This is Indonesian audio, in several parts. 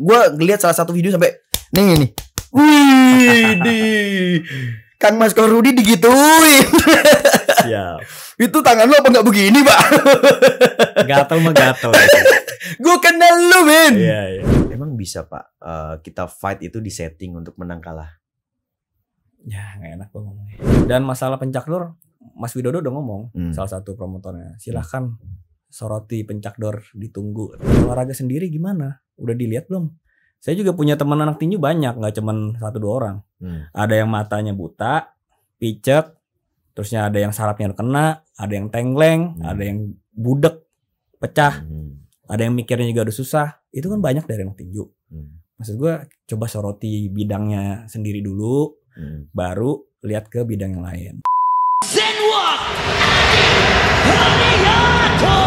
Gue ngeliat salah satu video sampai nih. Wih, Kang Mas Rudi digituin. Siap. Itu tangan lo apa nggak begini, Pak? Gatel. Gue kenal lu, men. Iya. Emang bisa, Pak, kita fight itu di setting untuk menang kalah? Ya nggak enak gue ngomongnya. Dan masalah pencakdor, Mas Widodo udah ngomong, salah satu promotornya, silahkan soroti pencakdor, ditunggu. Olahraga sendiri gimana? Udah dilihat belum? Saya juga punya teman anak tinju banyak, nggak cuman 1-2 orang. Ada yang matanya buta, picek, terusnya ada yang sarafnya kena, ada yang tengleng, ada yang budek, pecah, ada yang mikirnya juga udah susah. Itu kan banyak dari anak tinju. Maksud gue, coba soroti bidangnya sendiri dulu, baru lihat ke bidang yang lain. Zenwalk Haniato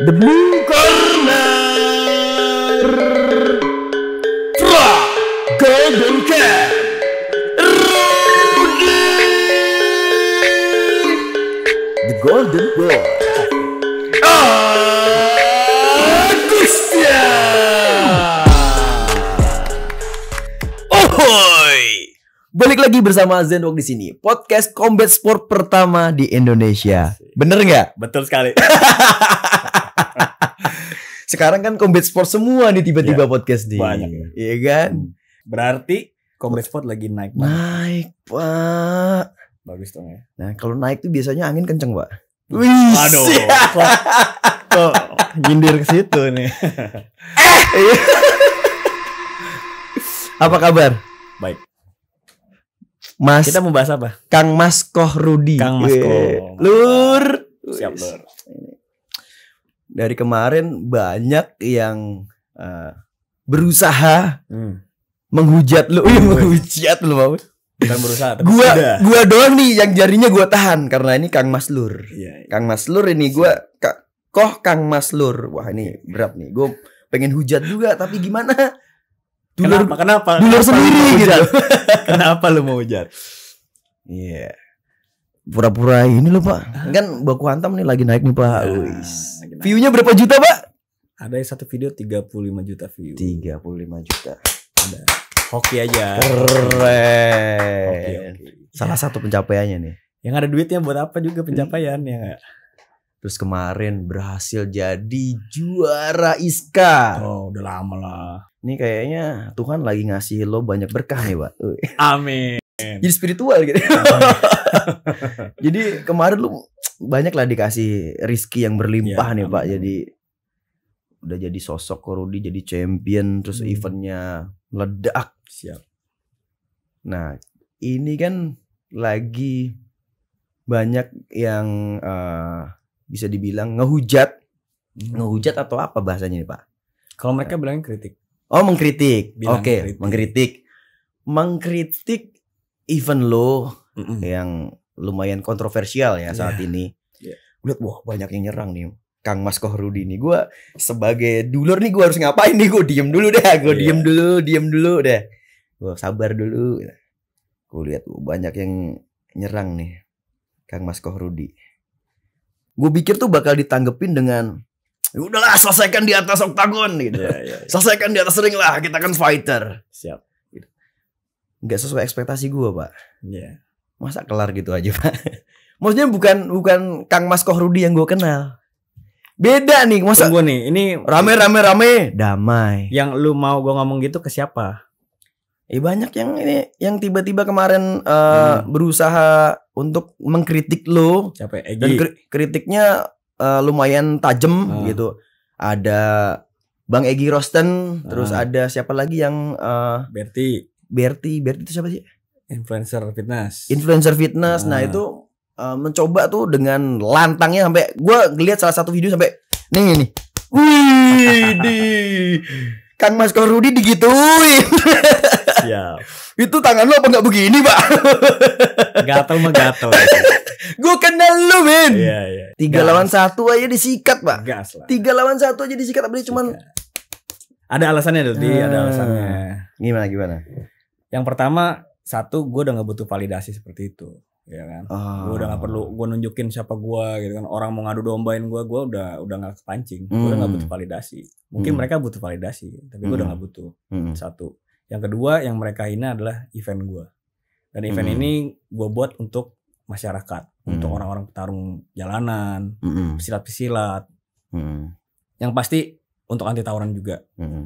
The Blue Corner Golden Cap Rudy The Golden Boy Agustia. Ahoy, balik lagi bersama Zenwalk di sini, podcast combat sport pertama di Indonesia. Bener nggak? Betul sekali. Sekarang kan combat sport semua nih tiba-tiba podcast nih. Banyak. Iya kan? Berarti combat sport lagi naik. Naik, Pak. Bagus dong ya. Nah, kalau naik tuh biasanya angin kenceng, Pak. Waduh. Kok nyindir ke situ nih. Apa kabar? Baik. Mas, Kita mau bahas apa? Kang Mas Rudi. Kang Mas Koh. Lur. Siap, Lur. Dari kemarin banyak yang berusaha menghujat lu. Menghujat lu, mau. Bukan berusaha, tapi Gua doang nih yang jarinya gua tahan karena ini Kang Mas Lur. Iya. Kang Mas Lur ini gua Kang Mas Lur. Wah, ini berat nih. Gua pengen hujat juga tapi gimana? Kenapa? Dulur sendiri gitu. Kenapa lu mau hujat? Iya. Pura-pura ini loh, Pak. Kan baku hantam nih lagi naik nih, Pak. View-nya berapa juta, Pak? Ada satu video 35 juta view. 35 juta. Ada. Hoki aja. Keren. Hoki. Salah satu pencapaiannya nih. Yang ada duitnya buat apa juga pencapaian ya nggak? Terus kemarin berhasil jadi juara ISKA. Oh, udah lama lah. Ini kayaknya Tuhan lagi ngasih lo banyak berkah nih, Pak. Amin. Jadi spiritual gitu. Jadi kemarin lu banyak lah dikasih rizki yang berlimpah Ya, nih, amin. Pak. Jadi udah jadi sosok Rudi, jadi champion, terus eventnya meledak. Siap. Nah, ini kan lagi banyak yang bisa dibilang ngehujat. Ngehujat atau apa bahasanya nih, Pak? Kalau mereka bilangnya kritik. Oh, mengkritik. Bilang Oke, kritik. mengkritik event lo Mm-mm. yang lumayan kontroversial ya saat Yeah. ini. Yeah. Lihat, wah banyak yang nyerang nih. Kang Mas Rudi nih. Gue sebagai dulur nih, gue harus ngapain nih? Gue diem dulu deh. Gue Yeah. diem dulu deh. Gue sabar dulu. Gue lihat banyak yang nyerang nih Kang Mas Rudi. Gue pikir tuh bakal ditanggepin dengan, udahlah selesaikan di atas oktagon gitu. Iya. Selesaikan di atas ring lah, kita kan fighter. Siap. Nggak sesuai ekspektasi gue, Pak. Iya. Masa kelar gitu aja, Pak? Maksudnya bukan Kang Mas Rudi yang gue kenal. Beda nih, masa Tunggu nih, ini rame damai. yang lu mau gua ngomong gitu ke siapa? Banyak yang ini yang tiba-tiba kemarin berusaha untuk mengkritik lo. Siapa? Dan Egi. kritiknya lumayan tajam gitu. Ada Bang Egi Rosten, terus ada siapa lagi yang Berti, itu siapa sih? influencer fitness. Influencer fitness. Nah, itu mencoba tuh dengan lantangnya sampai gua ngeliat salah satu video sampai nih. Wih, Kang Mas Rudi digituin. Siap. Itu tangan lo apa nggak begini, Pak? Gatel. Gue kenal lu, men. Iya. 3 lawan 1 aja disikat, Pak. Gas lah. 3 lawan 1 aja disikat, tapi cuman Ada alasannya Dodi, ada alasannya. Gimana? Yang pertama, satu, gue udah gak butuh validasi seperti itu. ya kan. Oh. Gue udah nggak perlu gue nunjukin siapa gue gitu kan. Orang mau ngadu dombain gue udah nggak kepancing. Gue udah nggak butuh validasi. Mungkin mereka butuh validasi, tapi gue udah nggak butuh. Satu. Yang kedua yang mereka ini adalah event gue. Dan event ini gue buat untuk masyarakat, untuk orang-orang petarung jalanan, pesilat-pesilat. Yang pasti untuk anti tawuran juga,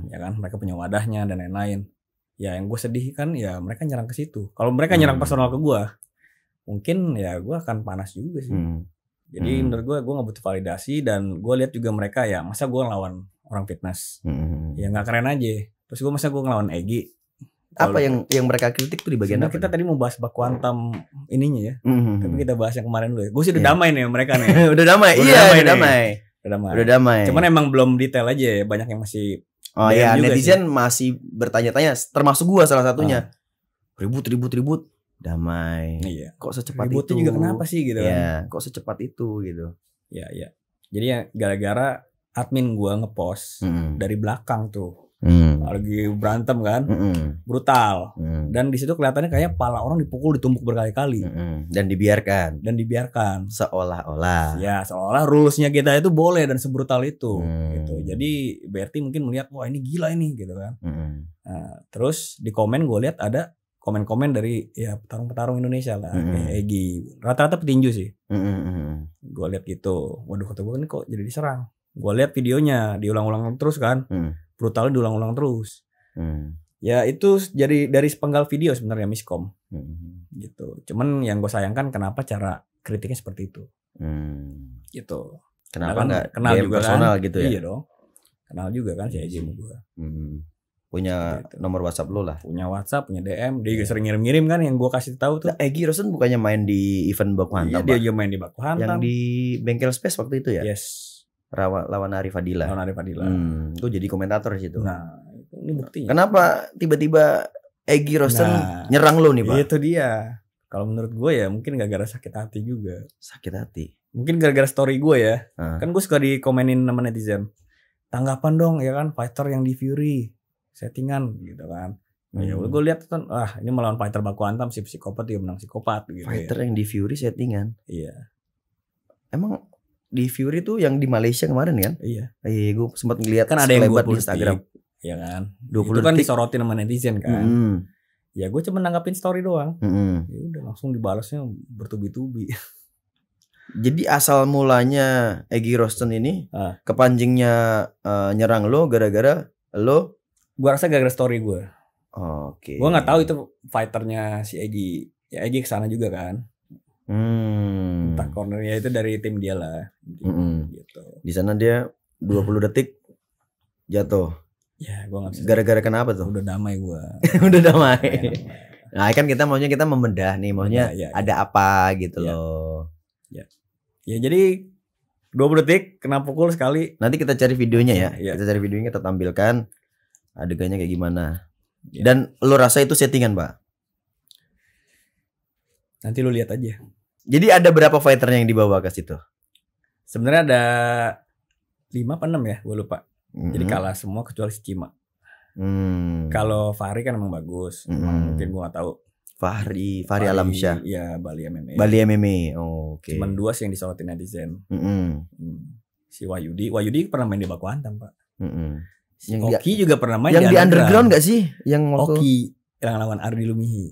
ya kan. Mereka punya wadahnya dan lain-lain. Ya yang gue sedih kan ya mereka nyerang ke situ. Kalau mereka nyerang personal ke gue, mungkin ya gue akan panas juga sih. Jadi menurut gue nggak butuh validasi, dan gue lihat juga mereka ya masa gue ngelawan orang fitness, ya nggak keren aja. Terus gue masa gue ngelawan Egy. Apa yang mereka kritik tuh di bagian apa? Kita tadi mau bahas baku hantam ininya ya. Tapi kita bahas yang kemarin dulu ya. Gue sih udah damai nih mereka nih. Udah damai. Iya, udah damai. Udah damai. Cuman emang belum detail aja ya. Banyak yang masih netizen masih bertanya-tanya, termasuk gua salah satunya. Ribut damai. Iya. Kok secepat ributnya itu? Juga kenapa sih gitu kan? Kok secepat itu gitu. Iya. Jadi ya gara-gara admin gua ngepost dari belakang tuh. Lagi berantem kan, brutal, dan di situ kelihatannya kayak pala orang ditumbuk berkali-kali, dan dibiarkan, seolah-olah, ya seolah rulesnya kita itu boleh dan sebrutal itu, gitu. Jadi Berti mungkin melihat wah ini gila ini, gitu kan. Nah, terus di komen gue lihat ada komen-komen dari ya petarung-petarung Indonesia lah, kayak Egy, rata-rata petinju sih. Gue lihat gitu, waduh kata gue ini kok jadi diserang. Gue lihat videonya diulang-ulang terus kan. Brutalnya diulang-ulang terus. Ya itu jadi dari sepenggal video sebenarnya miskom. Gitu. Cuman yang gue sayangkan kenapa cara kritiknya seperti itu. Gitu. Kenapa kan enggak kenal juga personal kan? Gitu ya? Iya dong. Kenal juga kan si Egy sama gue. Punya nomor WhatsApp lo lah. Punya WhatsApp, punya DM. Dia juga sering ngirim-ngirim kan yang gue kasih tahu tuh. Nah, Egy Rosten bukannya main di event baku hantam? Iya, dia juga main di baku hantam. Yang di Bengkel Space waktu itu ya? Yes. Lawan Arif Fadila. Gue jadi komentator di situ. Nah, ini buktinya. Kenapa tiba-tiba Egy Rosten nyerang lo nih, Pak? Itu dia. Kalau menurut gue ya mungkin gara-gara sakit hati juga. Sakit hati. Mungkin gara-gara story gue ya. Kan gue suka dikomenin sama netizen. Tanggapan dong ya kan, fighter yang di Fury settingan gitu kan. Ya gue lihat kan, ini melawan fighter baku hantam, si psikopat dia menang psikopat gitu. Fighter yang di Fury settingan. Iya. Emang di Fury tuh yang di Malaysia kemarin kan? Iya. Gue sempat ngeliat kan ada yang 20 di Instagram. Iya kan. 20 itu kan disorotin sama netizen kan. Ya gue cuma nanggapin story doang. Ya udah langsung dibalasnya bertubi-tubi. Jadi asal mulanya Egy Rosten ini kepancingnya nyerang lo gara-gara lo? Gue rasa gara-gara story gue. Oke. Gue nggak tahu itu fighternya si Egy. Ya Egy kesana juga kan. Entah cornernya itu dari tim dia lah. Gitu. Di sana dia 20 detik jatuh. Ya, gua nggak bisa. Gara-gara kenapa tuh? Udah damai gua. Udah damai. Nah, kan kita membedah nih, maunya ada apa gitu loh. Ya jadi 20 detik kena pukul sekali. Nanti kita cari videonya ya. Kita cari videonya, kita tampilkan adegannya kayak gimana. Dan lo rasa itu settingan, Pak? Nanti lu lihat aja. Jadi ada berapa fighternya yang dibawa ke situ? Sebenarnya ada 5 apa 6 ya, gue lupa. Jadi kalah semua kecuali si Cima. Kalau Fahri kan emang bagus. Mungkin gue gak tahu. Fahri Alamsyah. Iya, Bali MMA. Oke. Cuman 2 sih yang disorotin netizen. Si Wahyudi pernah main di baku hantam, Pak. Si Oki juga pernah main yang di underground gak sih? Yang Oki yang lawan Ardi Lumihi.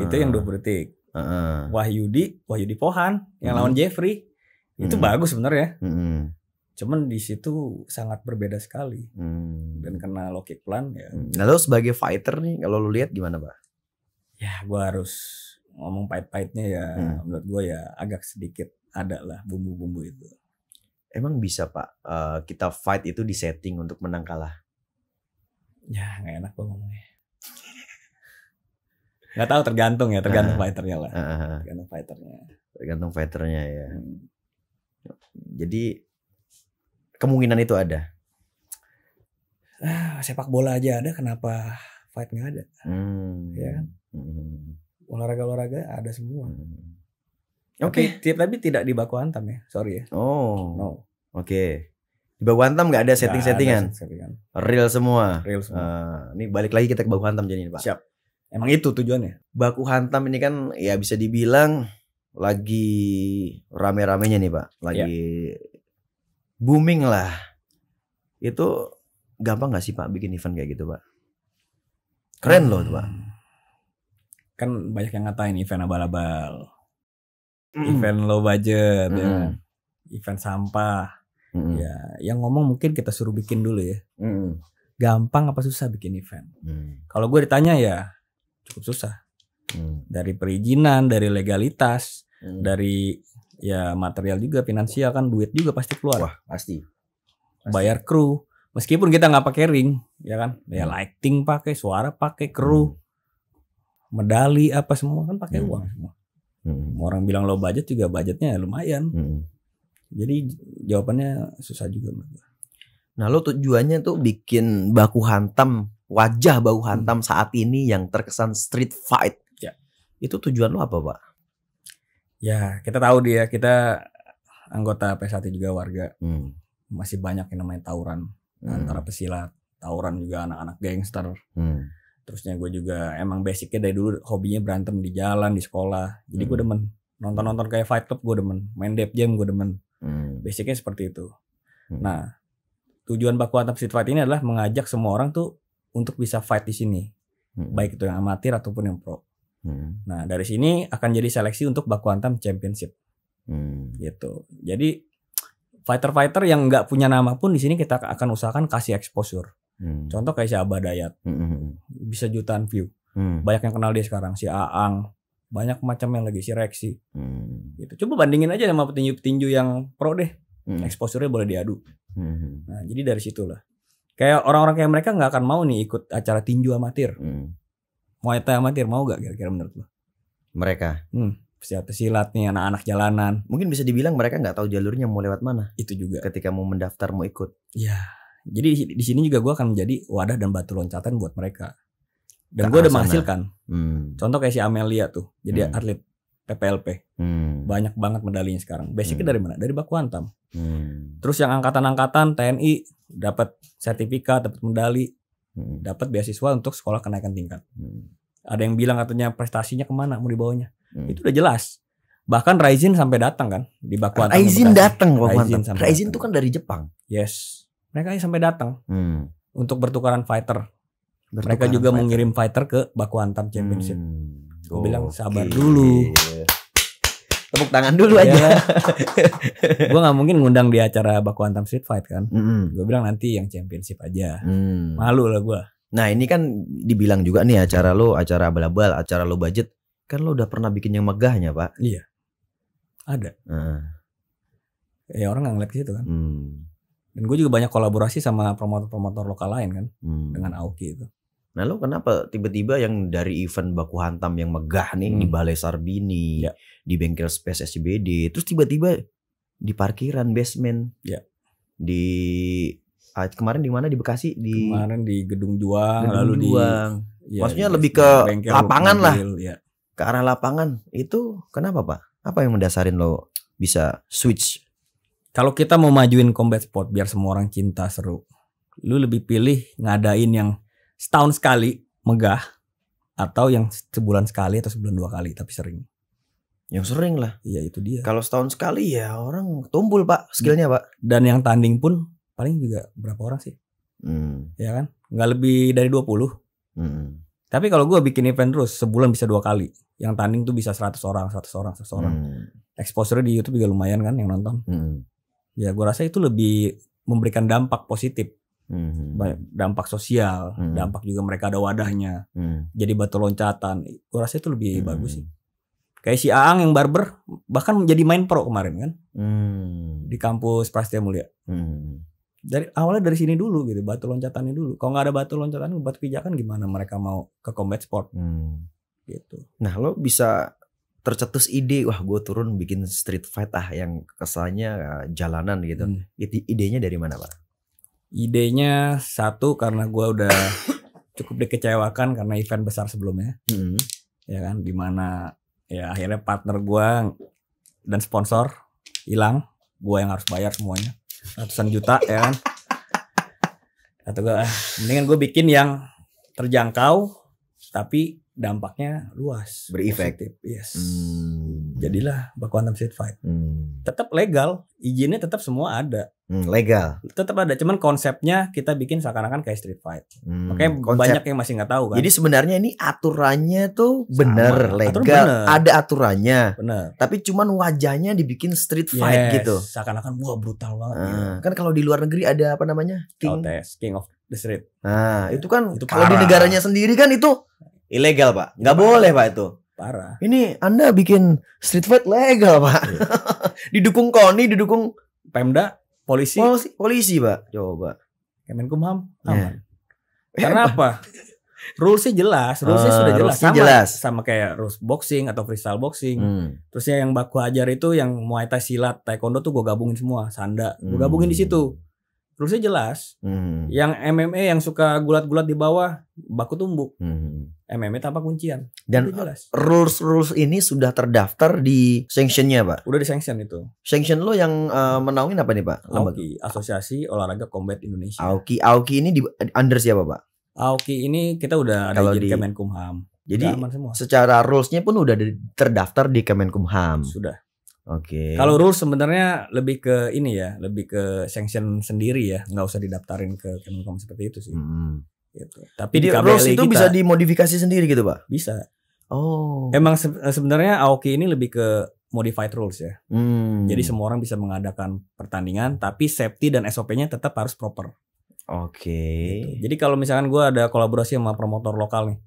Itu yang 20 detik. Wahyudi Pohan yang lawan Jeffrey itu bagus sebenarnya. Cuman di situ sangat berbeda sekali. Dan kena low kick plan ya. Lalu sebagai fighter nih kalau lu lihat gimana, Pak? Ya gue harus ngomong pahit-pahitnya ya. Menurut gue ya agak sedikit ada lah bumbu-bumbu itu. Emang bisa, Pak, kita fight itu di setting untuk menang kalah? Ya gak enak gue ngomongnya. Gak tahu, tergantung fighternya lah. Tergantung fighternya ya. Jadi kemungkinan itu ada. Sepak bola aja ada, kenapa fight nggak ada? Ya kan? Olahraga ada semua. Oke. Tapi tidak di baku hantam ya, sorry ya. No. Oke. Di baku hantam nggak ada setting-settingan. Real semua. Real semua. Ini balik lagi kita ke baku hantam jadi, Pak. Siap. Emang itu tujuannya. Baku hantam ini kan ya bisa dibilang lagi rame-ramenya nih Pak. Lagi booming lah. Itu gampang gak sih Pak bikin event kayak gitu Pak? Keren loh tuh Pak. Kan banyak yang ngatain event abal-abal. Event low budget, ya kan? Event sampah. Ya, yang ngomong mungkin kita suruh bikin dulu ya. Gampang apa susah bikin event? Kalau gue ditanya ya cukup susah. Dari perizinan, dari legalitas, dari ya material juga, finansial kan, duit juga pasti keluar. Wah pasti. Bayar kru, meskipun kita nggak pakai ring, ya kan? Ya lighting pakai, suara pakai, kru, medali apa semua kan pakai uang semua. Orang bilang low budget juga budgetnya lumayan. Jadi jawabannya susah juga. Nah lo tujuannya tuh bikin baku hantam, wajah baku hantam saat ini yang terkesan street fight. Ya. Itu tujuan lo apa Pak? Ya kita tahu dia, kita anggota P1 juga warga. Masih banyak yang namanya tawuran antara pesilat, tawuran juga anak-anak gangster. Terusnya gue juga emang basicnya dari dulu hobinya berantem di jalan, di sekolah. Jadi gue demen nonton-nonton kayak Fight Club, gue demen main Def Jam, gue demen. Basicnya seperti itu. Nah tujuan baku hantam street fight ini adalah mengajak semua orang tuh untuk bisa fight di sini, baik itu yang amatir ataupun yang pro. Nah dari sini akan jadi seleksi untuk baku hantam championship, gitu. Jadi fighter-fighter yang nggak punya nama pun di sini kita akan usahakan kasih exposure. Contoh kayak si Abah Dayat, bisa jutaan view. Banyak yang kenal dia sekarang, si Aang, banyak macamnya lagi, si Rexy. Gitu. Coba bandingin aja sama petinju-petinju yang pro deh, exposure-nya boleh diadu. Nah jadi dari situlah, kayak orang-orang kayak mereka nggak akan mau nih ikut acara tinju amatir, Muay Thai amatir, mau gak kira-kira menurut lo? Mereka Pesilat nih, anak-anak jalanan. mungkin bisa dibilang mereka nggak tahu jalurnya mau lewat mana. Itu juga Ketika mau mendaftar mau ikut. ya. Jadi di sini juga gue akan menjadi wadah dan batu loncatan buat mereka. Dan Ke gue udah sana. menghasilkan. Contoh kayak si Amelia tuh, jadi atlet PPLP. Banyak banget medalinya sekarang. Basicnya dari mana? Dari baku hantam. Terus yang angkatan-angkatan TNI dapat sertifikat, dapat medali, dapat beasiswa untuk sekolah kenaikan tingkat. Ada yang bilang katanya prestasinya kemana, mau dibawanya. Itu udah jelas. Bahkan Raizin sampai datang kan di baku hantam. Raizin datang baku hantam. sampai Raizin datang. tuh kan dari Jepang. Yes. Mereka sampai datang untuk bertukaran fighter. Mereka Bertukaran juga fighter. mengirim fighter ke baku hantam championship. Gue bilang Oke. sabar dulu. Tepuk tangan dulu Ya. aja. Gue nggak mungkin ngundang di acara baku hantam street fight kan. Gue bilang nanti yang championship aja. Malu lah gue. Nah ini kan dibilang juga nih acara lo, acara abal-abal, acara lo budget. Kan lo udah pernah bikin yang megahnya Pak. Iya. Ada. Ya orang nggak ngeliat ke situ kan. Dan gue juga banyak kolaborasi sama promotor-promotor lokal lain kan. Dengan Aoki itu. Nah lo kenapa tiba-tiba yang dari event baku hantam yang megah nih di Balai Sarbini, Ya. di bengkel Space SCBD, terus tiba-tiba di parkiran basement, Ya. di kemarin di mana di Bekasi di Kemarin di Gedung Juang, Gedung lalu Juang. di Maksudnya di lebih ke bengkel lapangan lah. mobil, ya. ke arah lapangan itu kenapa Pak? Apa yang mendasarin lo bisa switch? Kalau kita mau majuin combat sport biar semua orang cinta seru, lu lebih pilih ngadain yang setahun sekali megah atau yang sebulan sekali atau sebulan 2 kali tapi sering. Yang sering lah. Iya itu dia. Kalau setahun sekali ya orang tumpul Pak skillnya Pak. Dan yang tanding pun paling juga berapa orang sih? Ya kan? Nggak lebih dari 20. Tapi kalau gue bikin event terus sebulan bisa 2 kali. Yang tanding tuh bisa 100 orang. Exposure di YouTube juga lumayan kan yang nonton. Ya gue rasa itu lebih memberikan dampak positif. Dampak sosial, dampak juga mereka ada wadahnya. Jadi batu loncatan. Gue rasa itu lebih bagus sih. Kayak si Aang yang barber bahkan menjadi main pro kemarin kan. Di kampus Prasetya Mulia. Dari awalnya dari sini dulu gitu, batu loncatannya dulu. Kalau nggak ada batu loncatan, batu pijakan gimana mereka mau ke combat sport? Gitu. Nah lo bisa tercetus ide, wah gue turun bikin street fight yang kesannya jalanan gitu. Idenya dari mana Pak? Idenya satu karena gue udah cukup dikecewakan karena event besar sebelumnya, ya kan, dimana ya akhirnya partner gue dan sponsor hilang, gue yang harus bayar semuanya ratusan juta ya kan. Kata gue mendingan gue bikin yang terjangkau tapi dampaknya luas, Berefek. positif. Yes. Hmm. Jadilah baku hantam street fight. Tetap legal, izinnya tetap semua ada. Legal. Tetap ada, cuman konsepnya kita bikin seakan-akan kayak street fight. Makanya Konsep. banyak yang masih nggak tahu kan. Jadi sebenarnya ini aturannya tuh Sama, bener, aturan legal, bener. ada aturannya. Bener. Tapi cuman wajahnya dibikin street fight Yes, gitu. seakan-akan wah brutal banget. gitu. Kan kalau di luar negeri ada apa namanya? King of the Street. Nah, itu kan Itu kalau di parah. negaranya sendiri kan itu ilegal, Pak. Nggak boleh, Pak, itu. Parah. Ini Anda bikin street fight legal, Pak. Iya. Didukung KONI, didukung Pemda, polisi, polisi, Pak. Coba. Kemenkumham, Ya. aman. Karena apa? Rulesnya jelas, rulesnya sudah jelas. rulesnya jelas. Sama kayak rules boxing atau freestyle boxing. Terus yang baku hajar itu yang Muay Thai, silat, taekwondo tuh gue gabungin semua, sanda, gue gabungin di situ. Rulesnya jelas. Yang MMA yang suka gulat-gulat di bawah, baku tumbuk. MMA tanpa kuncian. Dan Itu jelas. rules ini sudah terdaftar di sanctionnya, Pak. Udah di-sanction itu. Sanction lo yang menaungin apa nih, Pak? AOKI, Asosiasi Olahraga Combat Indonesia. AOKI ini di under siapa, Pak? AOKI ini kita udah ada Kalau izin di- Kemenkumham. Jadi Udah aman semua. secara rulesnya pun udah terdaftar di Kemenkumham. Sudah. Oke. Kalau rules sebenarnya lebih ke ini ya, lebih ke sanction sendiri ya, nggak usah didaftarin ke Kemenkumham seperti itu sih. Gitu. Tapi Jadi di KBLI rules itu kita bisa dimodifikasi sendiri gitu, Pak? bisa. Oh. Emang sebenarnya AOKI ini lebih ke modified rules ya. Jadi Hmm. semua orang bisa mengadakan pertandingan, tapi safety dan SOP-nya tetap harus proper. Oke. Gitu. Jadi kalau misalkan gue ada kolaborasi sama promotor lokal nih,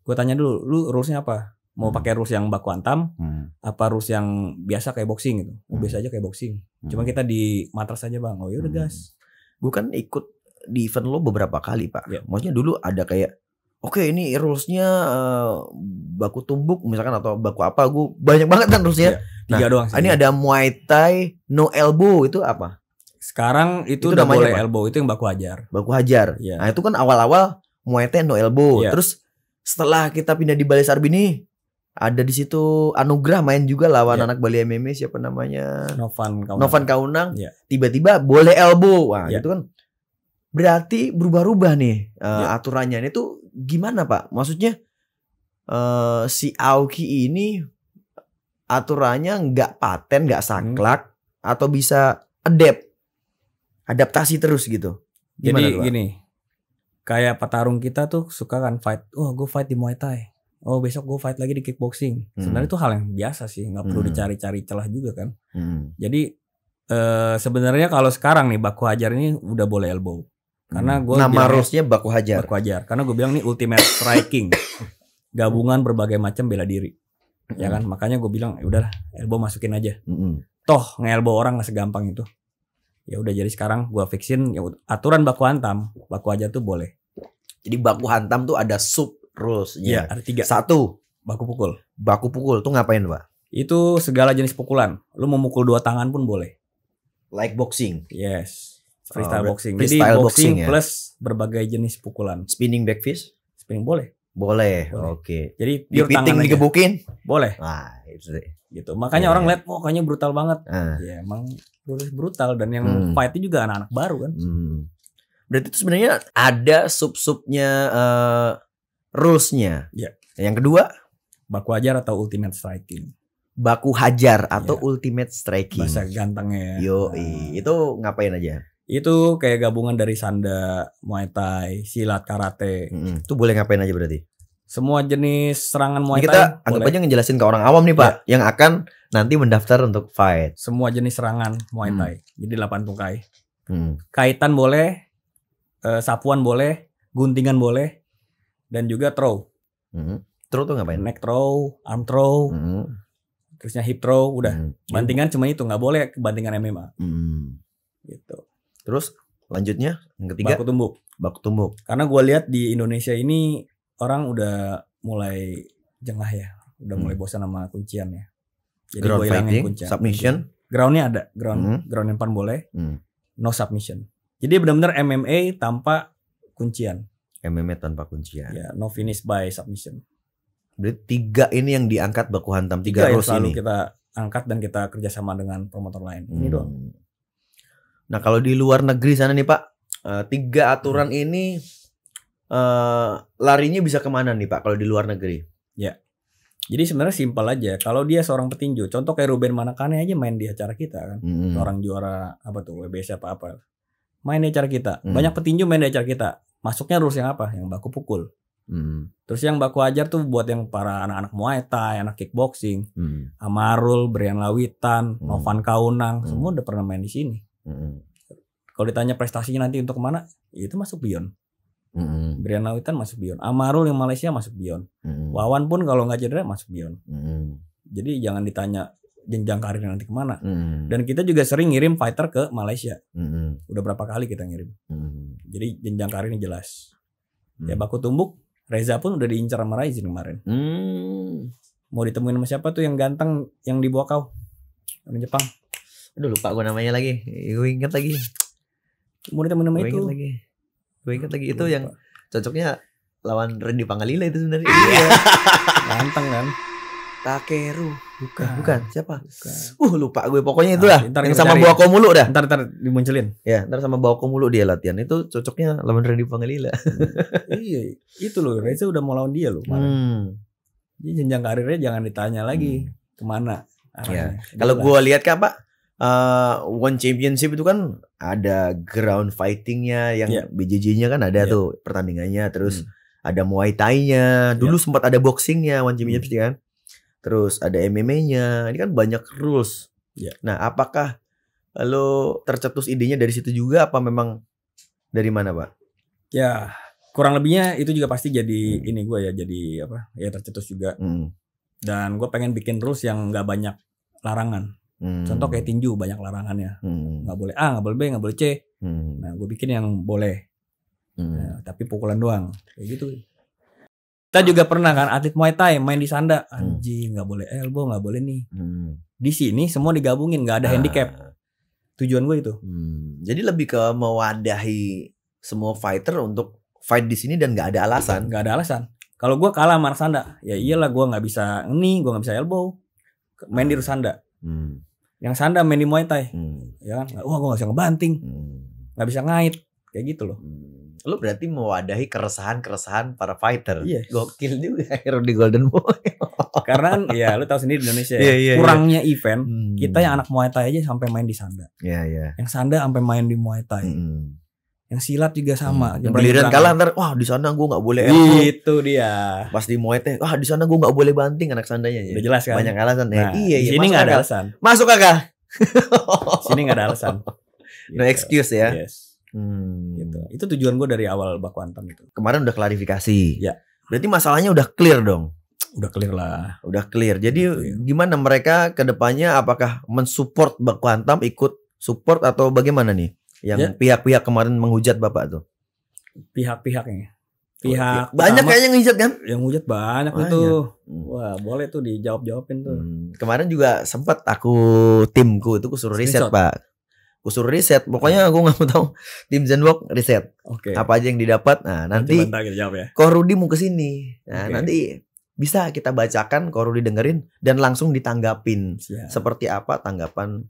gue tanya dulu, lu rulesnya apa? Mau pakai rules yang baku hantam, apa rules yang biasa kayak boxing gitu? Biasa aja kayak boxing. Cuma kita di matras aja bang. Oh yaudah gas. Gue kan ikut di event lo beberapa kali, Pak. Iya. Maksudnya dulu ada kayak, oke ini rulesnya baku tumbuk misalkan atau baku apa, gue banyak banget kan rulesnya. Iya. 3 doang sih. Ini ada Muay Thai no elbow, itu apa? Sekarang itu Itu udah namanya boleh apa? elbow, itu yang baku hajar. Baku hajar. Iya. Nah itu kan awal-awal Muay Thai no elbow. Iya. Terus setelah kita pindah di Balai Sarbini, ada di situ Anugrah main juga lawan Iya. anak Bali MMA, siapa namanya? Novan Kaunang. Iya. Tiba-tiba boleh elbow. Wah, Iya. itu kan berarti berubah-ubah nih Iya. aturannya. Itu gimana, Pak? Maksudnya si AOKI ini aturannya nggak paten, nggak saklek, atau bisa adaptasi terus gitu. Gimana Jadi tuh, Pak? gini, kayak petarung kita tuh suka kan fight. Oh gue fight di Muay Thai. Oh besok gue fight lagi di kickboxing. Sebenarnya itu hal yang biasa sih, nggak perlu dicari-cari celah juga kan. Jadi sebenarnya kalau sekarang nih baku hajar ini udah boleh elbow. Karena gue nama rulesnya baku hajar. baku hajar. Karena gue bilang nih ultimate striking, gabungan berbagai macam bela diri. Ya kan, makanya gue bilang ya udahlah elbow masukin aja. Toh nge-elbow orang nggak segampang itu. Ya udah jadi sekarang gue fixin ya aturan baku hantam, baku hajar tuh boleh. Jadi baku hantam tuh ada sub Iya, rulesnya. ada 3. Satu, Baku pukul. baku pukul tuh ngapain, Pak? Itu segala jenis pukulan. Lu mau mukul 2 tangan pun boleh. Like boxing, Yes. Freestyle Oh, boxing. freestyle Jadi boxing boxing ya? plus berbagai jenis pukulan. spinning back fist, Spinning boleh. boleh. Boleh. Oke. Jadi pure Dipiting, tangan aja. digebukin. Boleh. Wah, itu deh. Gitu. Makanya Iya, orang iya. lihat oh kayaknya brutal banget. Ah. Ya emang brutal dan yang fight itu juga anak-anak baru kan. Berarti itu sebenarnya ada sub-subnya rulesnya. Iya. Yang kedua, Baku hajar atau ultimate striking. baku hajar atau Iya. ultimate striking. Bahasa gantengnya. Yo, Nah, itu ngapain aja? itu kayak gabungan dari sanda, Muay Thai, silat, karate. Itu boleh ngapain aja berarti? Semua jenis serangan Muay Ini Thai. kita anggap boleh. aja ngejelasin ke orang awam nih, Pak, yang akan nanti mendaftar untuk fight. Semua jenis serangan Muay Thai. Jadi 8 tungkai. Hmm. Kaitan boleh, sapuan boleh, guntingan boleh, dan juga throw. Terus tuh ngapain? Neck throw, arm throw, terusnya hip throw, udah. Bantingan cuma itu, nggak boleh bantingan MMA. Gitu. Terus lanjutnya yang ketiga, Baku tumbuk. baku tumbuk. Karena gue lihat di Indonesia ini orang udah mulai jengah ya, udah mulai bosan sama kunciannya. Jadi Ground gue hilangin fighting, kuncian. submission. Groundnya ada, ground yang pan boleh, no submission. Jadi benar-benar MMA tanpa kuncian. MMA tanpa kuncian. Ya, no finish by submission. Berarti 3 ini yang diangkat baku hantam, 3 Tiga yang rules selalu ini. kita angkat dan kita kerjasama dengan promotor lain. Ini doang. Nah kalau di luar negeri sana nih Pak, 3 aturan ini larinya bisa kemana nih Pak kalau di luar negeri? Jadi sebenarnya simpel aja. Kalau dia seorang petinju, contoh kayak Ruben Manakane aja main di acara kita kan. Seorang juara apa tuh WBC apa. Main di acara kita. Banyak petinju main di acara kita. Masuknya rules yang apa? Yang baku pukul. Terus yang baku ajar tuh buat yang para anak-anak Muay Thai, anak kickboxing. Amarul, Brian Lawitan, Novan Kaunang, semua udah pernah main di sini. Kalau ditanya prestasinya nanti untuk kemana, ya itu masuk Beyond. Brian Lawitan masuk Beyond. Amarul yang Malaysia masuk Beyond. Wawan pun kalau nggak cedera masuk Beyond. Jadi jangan ditanya jenjang karirnya nanti kemana. Dan kita juga sering ngirim fighter ke Malaysia. Udah berapa kali kita ngirim. Jadi jenjang karirnya jelas. Ya baku tumbuk, Reza pun udah diincar sama Raizin kemarin. Mau ditemuin sama siapa tuh yang ganteng yang dibawa kau? Orang Jepang. Aduh lupa gue namanya lagi. Gue inget lagi. Mau ditemuin sama itu. Gue inget lagi itu yang cocoknya lawan Randy Pangalila itu sebenarnya. Iya. Ganteng kan? Takeru. Bukan. Bukan. Siapa? Bukan. Lupa gue. Pokoknya itulah. Ntar Yang kita sama cari. Bawako mulu dah. Ntar dimunculin. Ya, ntar sama Bawako mulu dia latihan. Itu cocoknya lawan Randy Pangalila. Iya, itu loh. Reza udah mau lawan dia loh. Jadi jenjang karirnya jangan ditanya lagi kemana arahnya. Kalau gue lihat kan Pak, One Championship itu kan ada ground fightingnya, yang BJJ-nya kan ada tuh pertandingannya, terus ada Muay Thai-nya, dulu sempat ada boxingnya One Championship kan, terus ada MMA-nya, ini kan banyak rules. Nah, apakah lo tercetus idenya dari situ juga, apa memang dari mana Pak? Ya, kurang lebihnya itu juga pasti jadi ini gue ya, jadi apa? Ya tercetus juga. Dan gue pengen bikin rules yang nggak banyak larangan. Contoh kayak tinju banyak larangannya, nggak boleh A, nggak boleh B, nggak boleh C. Nah, gue bikin yang boleh, nah, tapi pukulan doang, kayak gitu. Kita juga pernah kan atlet Muay Thai main di sanda, anjing nggak boleh elbow, nggak boleh nih. Di sini semua digabungin, nggak ada handicap. Tujuan gue itu. Jadi lebih ke mewadahi semua fighter untuk fight di sini dan nggak ada alasan. Nggak ada alasan. Kalau gue kalah sama sanda, ya iyalah gue nggak bisa nih, gue nggak bisa elbow, main di sanda. Yang sanda main di Muay Thai, ya kan? Wah, gue gak bisa ngebanting, gak bisa ngait, kayak gitu loh. Lu berarti mewadahi keresahan para fighter. Yes. Gokil juga Rudy Golden Boy. Karena kan, ya lu tahu sendiri di Indonesia kurangnya event, kita yang anak Muay Thai aja sampai main di sanda. Yang sanda sampai main di Muay Thai. Yang silat juga sama. Yang giliran kalah ntar, wah di sana gue nggak boleh. Itu dia. Pas di Muay Thai, wah di sana gue nggak boleh banting anak sandanya. Udah jelas kan. Banyak alasan. Nah, iya. Di sini nggak ada alasan. Masuk kakak. Sini nggak ada alasan. No excuse ya. Yes. Gitu. Itu tujuan gue dari awal baku hantam itu. Kemarin udah klarifikasi. Ya. Berarti masalahnya udah clear dong. Udah clear lah. Udah clear. Jadi gimana mereka ke depannya, apakah mensupport baku hantam, ikut support atau bagaimana nih? Yang pihak-pihak kemarin menghujat Bapak tuh. Pihak-pihaknya. Banyak kayaknya ngehujat kan? Yang ngehujat banyak itu. Wah, boleh tuh dijawab-jawabin tuh. Kemarin juga sempat timku itu kusuruh riset, Pak. Kusuruh riset. Pokoknya aku nggak mau tahu tim Zenwalk riset. Apa aja yang didapat. Nah, nanti Ko Rudi mau ke sini. Nah, nanti bisa kita bacakan, Ko Rudi dengerin dan langsung ditanggapin. Seperti apa tanggapan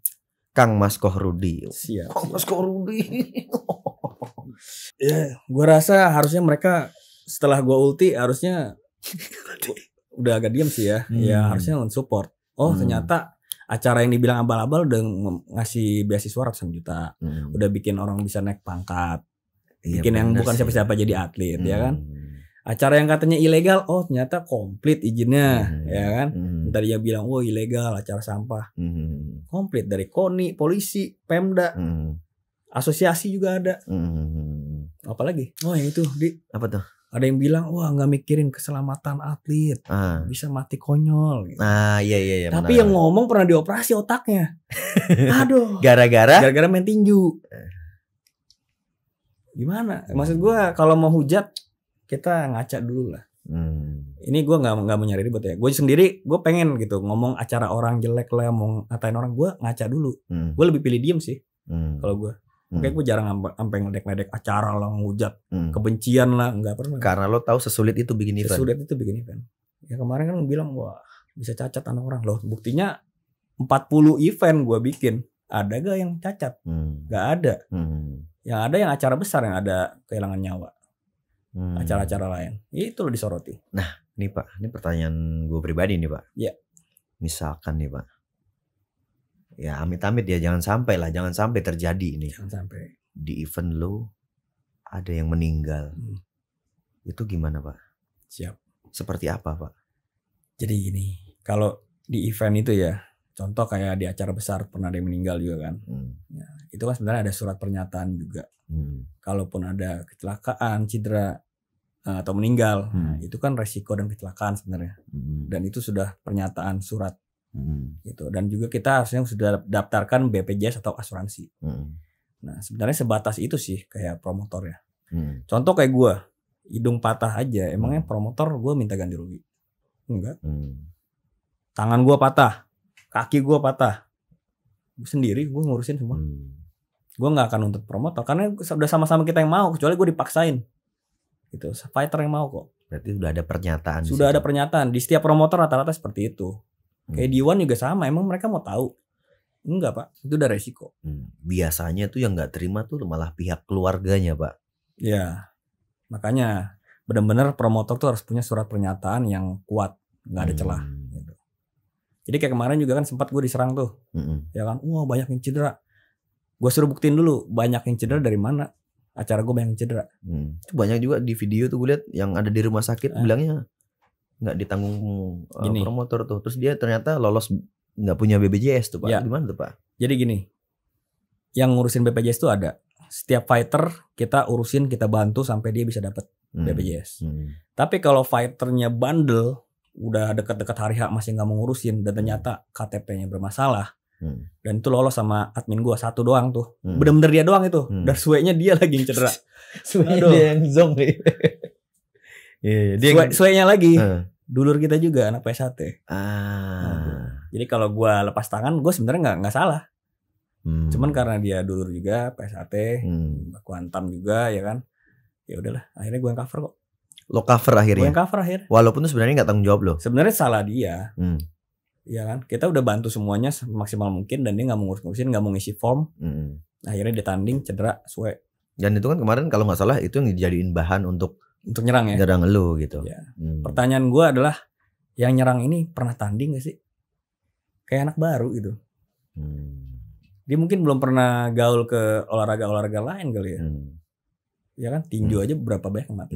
Kang Mas Ko Rudi. Kang Mas Ko Rudi. Ya, gue rasa harusnya mereka setelah gue ulti harusnya udah agak diam sih ya. Ya harusnya support. Oh ternyata acara yang dibilang abal-abal udah ngasih beasiswa ratusan juta. Udah bikin orang bisa naik pangkat. Bikin yang bukan siapa-siapa jadi atlet, ya kan. Acara yang katanya ilegal, oh ternyata komplit izinnya, ya kan. Tadi dia bilang, oh ilegal acara sampah. Komplit dari KONI, polisi, Pemda, asosiasi juga ada. Apalagi? Oh yang itu, apa tuh? Ada yang bilang, wah nggak mikirin keselamatan atlet, bisa mati konyol. Gitu. Iya. Tapi yang ngomong pernah dioperasi otaknya. Aduh. Gara-gara main tinju. Gimana? Maksud gue kalau mau hujat kita ngaca dulu lah. Ini gue nggak mau nyari ribet ya. Gue sendiri gue pengen gitu ngomong acara orang jelek lah, mau ngatain orang, gue ngaca dulu. Gue lebih pilih diem sih kalau gue. Kayak gue jarang sampai ngedek-ngedek acara lah, ngehujat kebencian lah, nggak pernah. Karena lo tahu sesulit itu bikin event. Sesulit itu bikin event. Ya kemarin kan bilang wah bisa cacat anak orang loh. Buktinya 40 event gue bikin, ada gak yang cacat? Gak ada. Yang ada yang acara besar yang ada kehilangan nyawa. acara-acara lain. Itu lo disoroti. Nih Pak, ini pertanyaan gue pribadi nih Pak. Iya. Misalkan nih Pak, ya amit-amit ya, jangan sampai terjadi ini. Jangan sampai. Di event lo ada yang meninggal. Itu gimana Pak? Siap. Seperti apa Pak? Jadi gini, kalau di event itu ya, contoh kayak di acara besar pernah ada yang meninggal juga kan. Ya, itu kan sebenarnya ada surat pernyataan juga. Kalaupun ada kecelakaan, cedera atau meninggal, nah, itu kan resiko dan kecelakaan sebenarnya. Dan itu sudah pernyataan surat gitu. Dan juga kita harusnya sudah daftarkan BPJS atau asuransi. Nah sebenarnya sebatas itu sih kayak promotor ya. Contoh kayak gue, hidung patah aja, emangnya promotor gue minta ganti rugi? Enggak. Tangan gue patah, kaki gue patah, gue sendiri gue ngurusin semua. Gue nggak akan nuntut promotor karena udah sama-sama kita yang mau, kecuali gue dipaksain. Gitu, fighter yang mau kok. Berarti sudah ada pernyataan. Sudah ada pernyataan di setiap promotor rata-rata seperti itu. Kayak di One juga sama. Emang mereka mau tahu? Enggak Pak, itu udah resiko. Biasanya tuh yang nggak terima tuh malah pihak keluarganya Pak. Ya, makanya benar-benar promotor tuh harus punya surat pernyataan yang kuat, nggak ada celah. Gitu. Jadi kayak kemarin juga kan sempat gue diserang tuh, ya kan? Wah banyak yang cedera. Gue suruh buktiin dulu banyak yang cedera dari mana. Acara gue banyak yang cedera. Itu banyak juga di video tuh gue lihat yang ada di rumah sakit bilangnya nggak ditanggung promotor tuh. Terus dia ternyata lolos nggak punya BPJS tuh Pak. Ya. Gimana tuh Pak? Jadi gini, yang ngurusin BPJS tuh ada. Setiap fighter kita urusin, kita bantu sampai dia bisa dapat BPJS. Tapi kalau fighternya bandel, udah dekat-dekat hari H masih nggak mau ngurusin dan ternyata KTP-nya bermasalah. Dan itu lolos sama admin gue satu doang tuh. Bener-bener dia doang itu. Dan suenya dia lagi yang cedera. Suenya dia yang zong nih. Suenya lagi. Dulur kita juga anak PSAT. Jadi kalau gue lepas tangan, gue sebenarnya nggak salah. Cuman karena dia dulur juga PSAT, aku hantam juga ya kan. Ya udahlah, akhirnya gue yang cover kok. Lo cover akhirnya. Gue yang cover akhirnya. Walaupun itu sebenarnya nggak tanggung jawab lo. Sebenarnya salah dia. Ya kan, kita udah bantu semuanya maksimal mungkin dan dia nggak mau ngurusin, nggak mau ngisi form. Akhirnya dia tanding cedera, suwe. Dan itu kan kemarin kalau nggak salah itu yang dijadiin bahan untuk nyerang ya. Nyerang lo gitu. Ya. Pertanyaan gue adalah yang nyerang ini pernah tanding gak sih? Kayak anak baru gitu. Dia mungkin belum pernah gaul ke olahraga lain kali ya. Ya kan, tinju aja berapa banyak yang mati.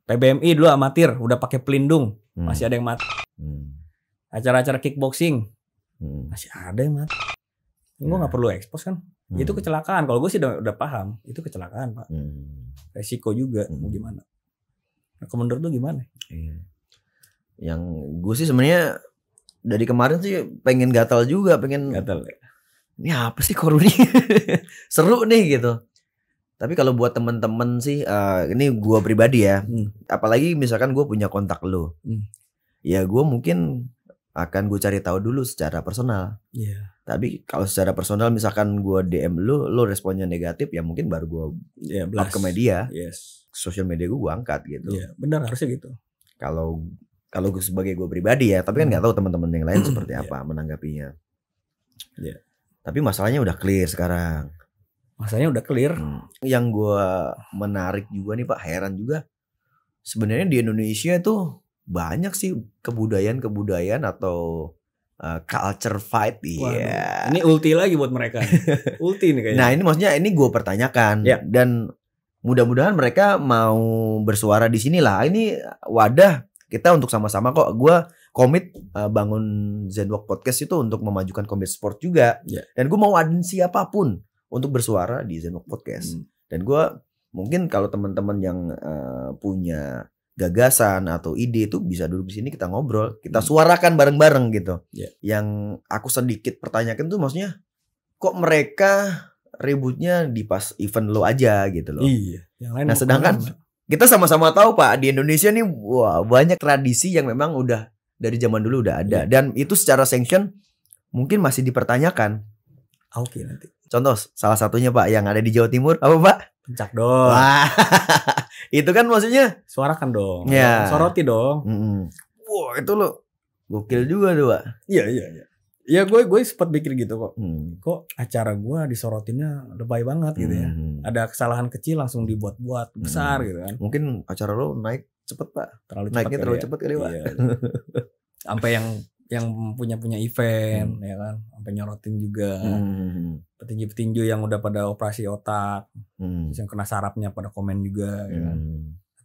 PBMI dulu amatir, udah pakai pelindung, masih ada yang mati. Acara-acara kickboxing masih ada yang mati. Gue nggak perlu expose kan. Itu kecelakaan. Kalau gue sih udah paham, itu kecelakaan Pak. Resiko juga, mau gimana? Nah, menurut lu gimana? Yang gue sih sebenarnya dari kemarin sih pengen gatal juga, gatal ya. Ini apa sih Korudi? Seru nih gitu. Tapi kalau buat temen-temen sih, ini gue pribadi ya. Apalagi misalkan gue punya kontak lo, ya gue mungkin akan gue cari tahu dulu secara personal. Tapi kalau secara personal misalkan gue DM lo responnya negatif, ya mungkin baru gue up ke media, sosial media gue angkat gitu. Benar, harusnya gitu. Kalau gue sebagai gue pribadi ya, tapi kan nggak tahu teman-teman yang lain seperti apa menanggapinya. Tapi masalahnya udah clear sekarang. Masalahnya udah clear. Yang gue menarik juga nih Pak, heran juga. Sebenarnya di Indonesia tuh banyak sih kebudayaan atau culture fight. Ini ulti lagi buat mereka. Ulti nih kayaknya. Nah ini maksudnya ini gue pertanyakan dan mudah-mudahan mereka mau bersuara di sini lah. Ini wadah kita untuk sama-sama kok. Gue komit bangun Zenwalk Podcast itu untuk memajukan combat sport juga. Dan gue mau adain siapapun untuk bersuara di Zenwalk Podcast. Dan gue mungkin kalau teman-teman yang punya gagasan atau ide itu bisa duduk di sini kita ngobrol, kita suarakan bareng-bareng gitu. Yang aku sedikit pertanyakan tuh maksudnya kok mereka ributnya di pas event lo aja gitu loh. Yang lain nah sedangkan kita sama-sama tahu Pak, di Indonesia nih banyak tradisi yang memang udah dari zaman dulu udah ada dan itu secara sanction mungkin masih dipertanyakan. Oke nanti. Contoh salah satunya Pak yang ada di Jawa Timur apa Pak? Pencak dong. Itu kan maksudnya suarakan dong. Ya. Soroti dong. Wah itu lo gokil juga tuh Pak. Iya. Ya gue sempat mikir gitu kok. Hmm. Kok acara gue disorotinnya lebay banget gitu ya. Ada kesalahan kecil langsung dibuat-buat besar gitu kan. Mungkin acara lo naik cepet pak. Terlalu Naiknya cepet terlalu kali ya. cepet kali pak. Iya. Sampai yang punya event ya kan, sampai nyorotin juga. Petinju-petinju yang udah pada operasi otak, terus yang kena sarafnya pada komen juga ya kan.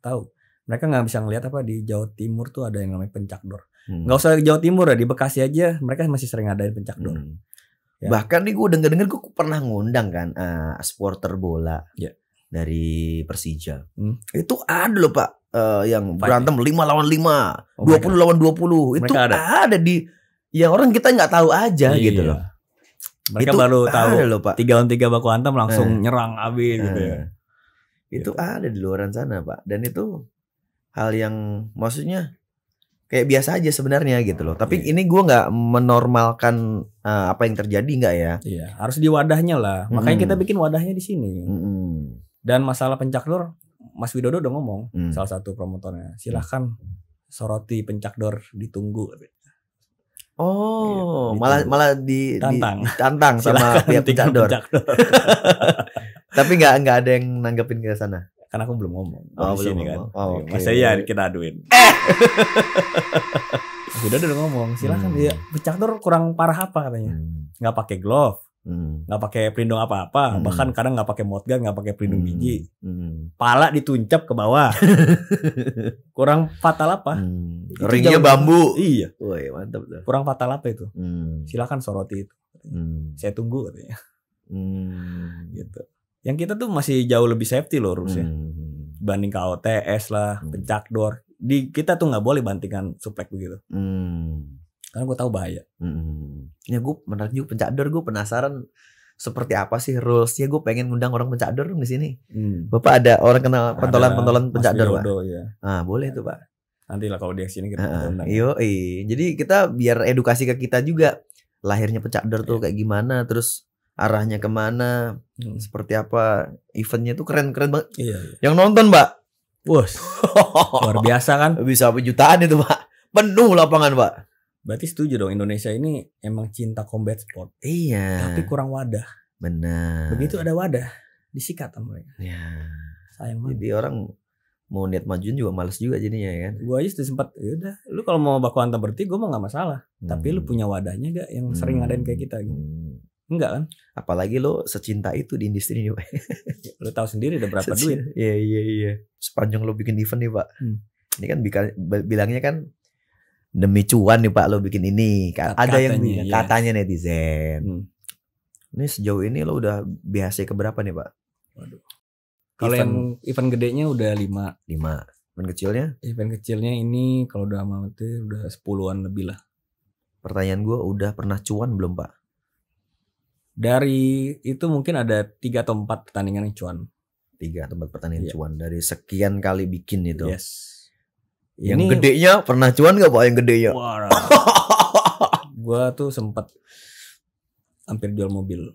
Tahu. Mereka nggak bisa ngelihat apa di Jawa Timur tuh ada yang namanya pencakdor. Nggak usah di Jawa Timur ya, di Bekasi aja mereka masih sering ngadain pencakdor. Ya. Bahkan nih gue denger gue pernah ngundang kan supporter bola dari Persija. Itu ada loh pak yang berantem 5 lawan 5, 20 lawan 20. Itu ada di yang orang kita nggak tahu aja gitu loh. Mereka itu baru tahu loh, Pak. 3 lawan 3 baku hantam langsung nyerang abis gitu ya. Itu ada di luaran sana pak, dan itu hal yang maksudnya kayak biasa aja sebenarnya gitu loh. Tapi ini gue nggak menormalkan apa yang terjadi nggak ya? Iya, harus di wadahnya lah. Makanya kita bikin wadahnya di sini. Dan masalah pencakdor, Mas Widodo udah ngomong, salah satu promotornya, silahkan soroti pencakdor, ditunggu. Oh, gitu. malah ditantang sama pihak pencakdor. Tapi nggak ada yang nanggepin ke sana. Karena aku belum ngomong. Belum kan. Okay. Masa ya kita aduin. Udah ngomong, silakan dia. Pencakdor kurang parah apa katanya? Nggak pakai glove, nggak pakai pelindung apa-apa, bahkan kadang nggak pakai mouthguard, nggak pakai pelindung biji. Pala dituncap ke bawah. Kurang fatal apa? Ringnya bambu. Iya. Woi, mantap tuh. Kurang fatal apa itu? Silakan soroti itu. Saya tunggu katanya. Gitu. Yang kita tuh masih jauh lebih safety loh harusnya. Banding KOTS lah, pencakdor. Di kita tuh nggak boleh bantingan suplek begitu. Karena gue tahu bahaya. Ya gue menarik juga pencakdor, gue penasaran seperti apa sih rulesnya. Gue pengen ngundang orang pencakdor di sini. Bapak ada orang kenal pentolan pencakdor pak? Ya. Boleh tuh pak. Nanti lah kalau dia sini kita undang. Jadi kita biar edukasi ke kita juga. Lahirnya pencakdor tuh kayak gimana, terus arahnya kemana, seperti apa, eventnya tuh keren banget. Iya. Yang nonton mbak, wah, luar biasa kan? Bisa jutaan itu pak, penuh lapangan pak. Berarti setuju dong, Indonesia ini emang cinta combat sport. Iya. Tapi kurang wadah. Benar. Begitu ada wadah, disikat sama mereka. Ya. Sayang banget. Jadi orang mau niat majuin juga males juga jadinya kan. Gue aja tuh sempat, yaudah, lu kalau mau baku hantam berarti gue mah nggak masalah. Tapi lu punya wadahnya gak yang sering ngadain kayak kita gitu. Enggak kan? Apalagi lo secinta itu di industri ini, Pak. Lo tahu sendiri udah berapa duit. Iya. Sepanjang lo bikin event nih, Pak. Ini kan bilangnya kan demi cuan nih, Pak, lo bikin ini. Ada yang katanya netizen. Ini sejauh ini lo udah biasa keberapa nih, Pak? Waduh. Kalau yang event gedenya udah 5. Event kecilnya? Event kecilnya ini kalau udah amatir udah 10-an lebih lah. Pertanyaan gue, udah pernah cuan belum, Pak? Dari itu mungkin ada 3 atau 4 pertandingan yang cuan. 3 atau 4 pertandingan cuan dari sekian kali bikin itu. Yes. Yang ini, gedenya pernah cuan gak Pak yang gedenya? Wah. Gua tuh sempat hampir jual mobil.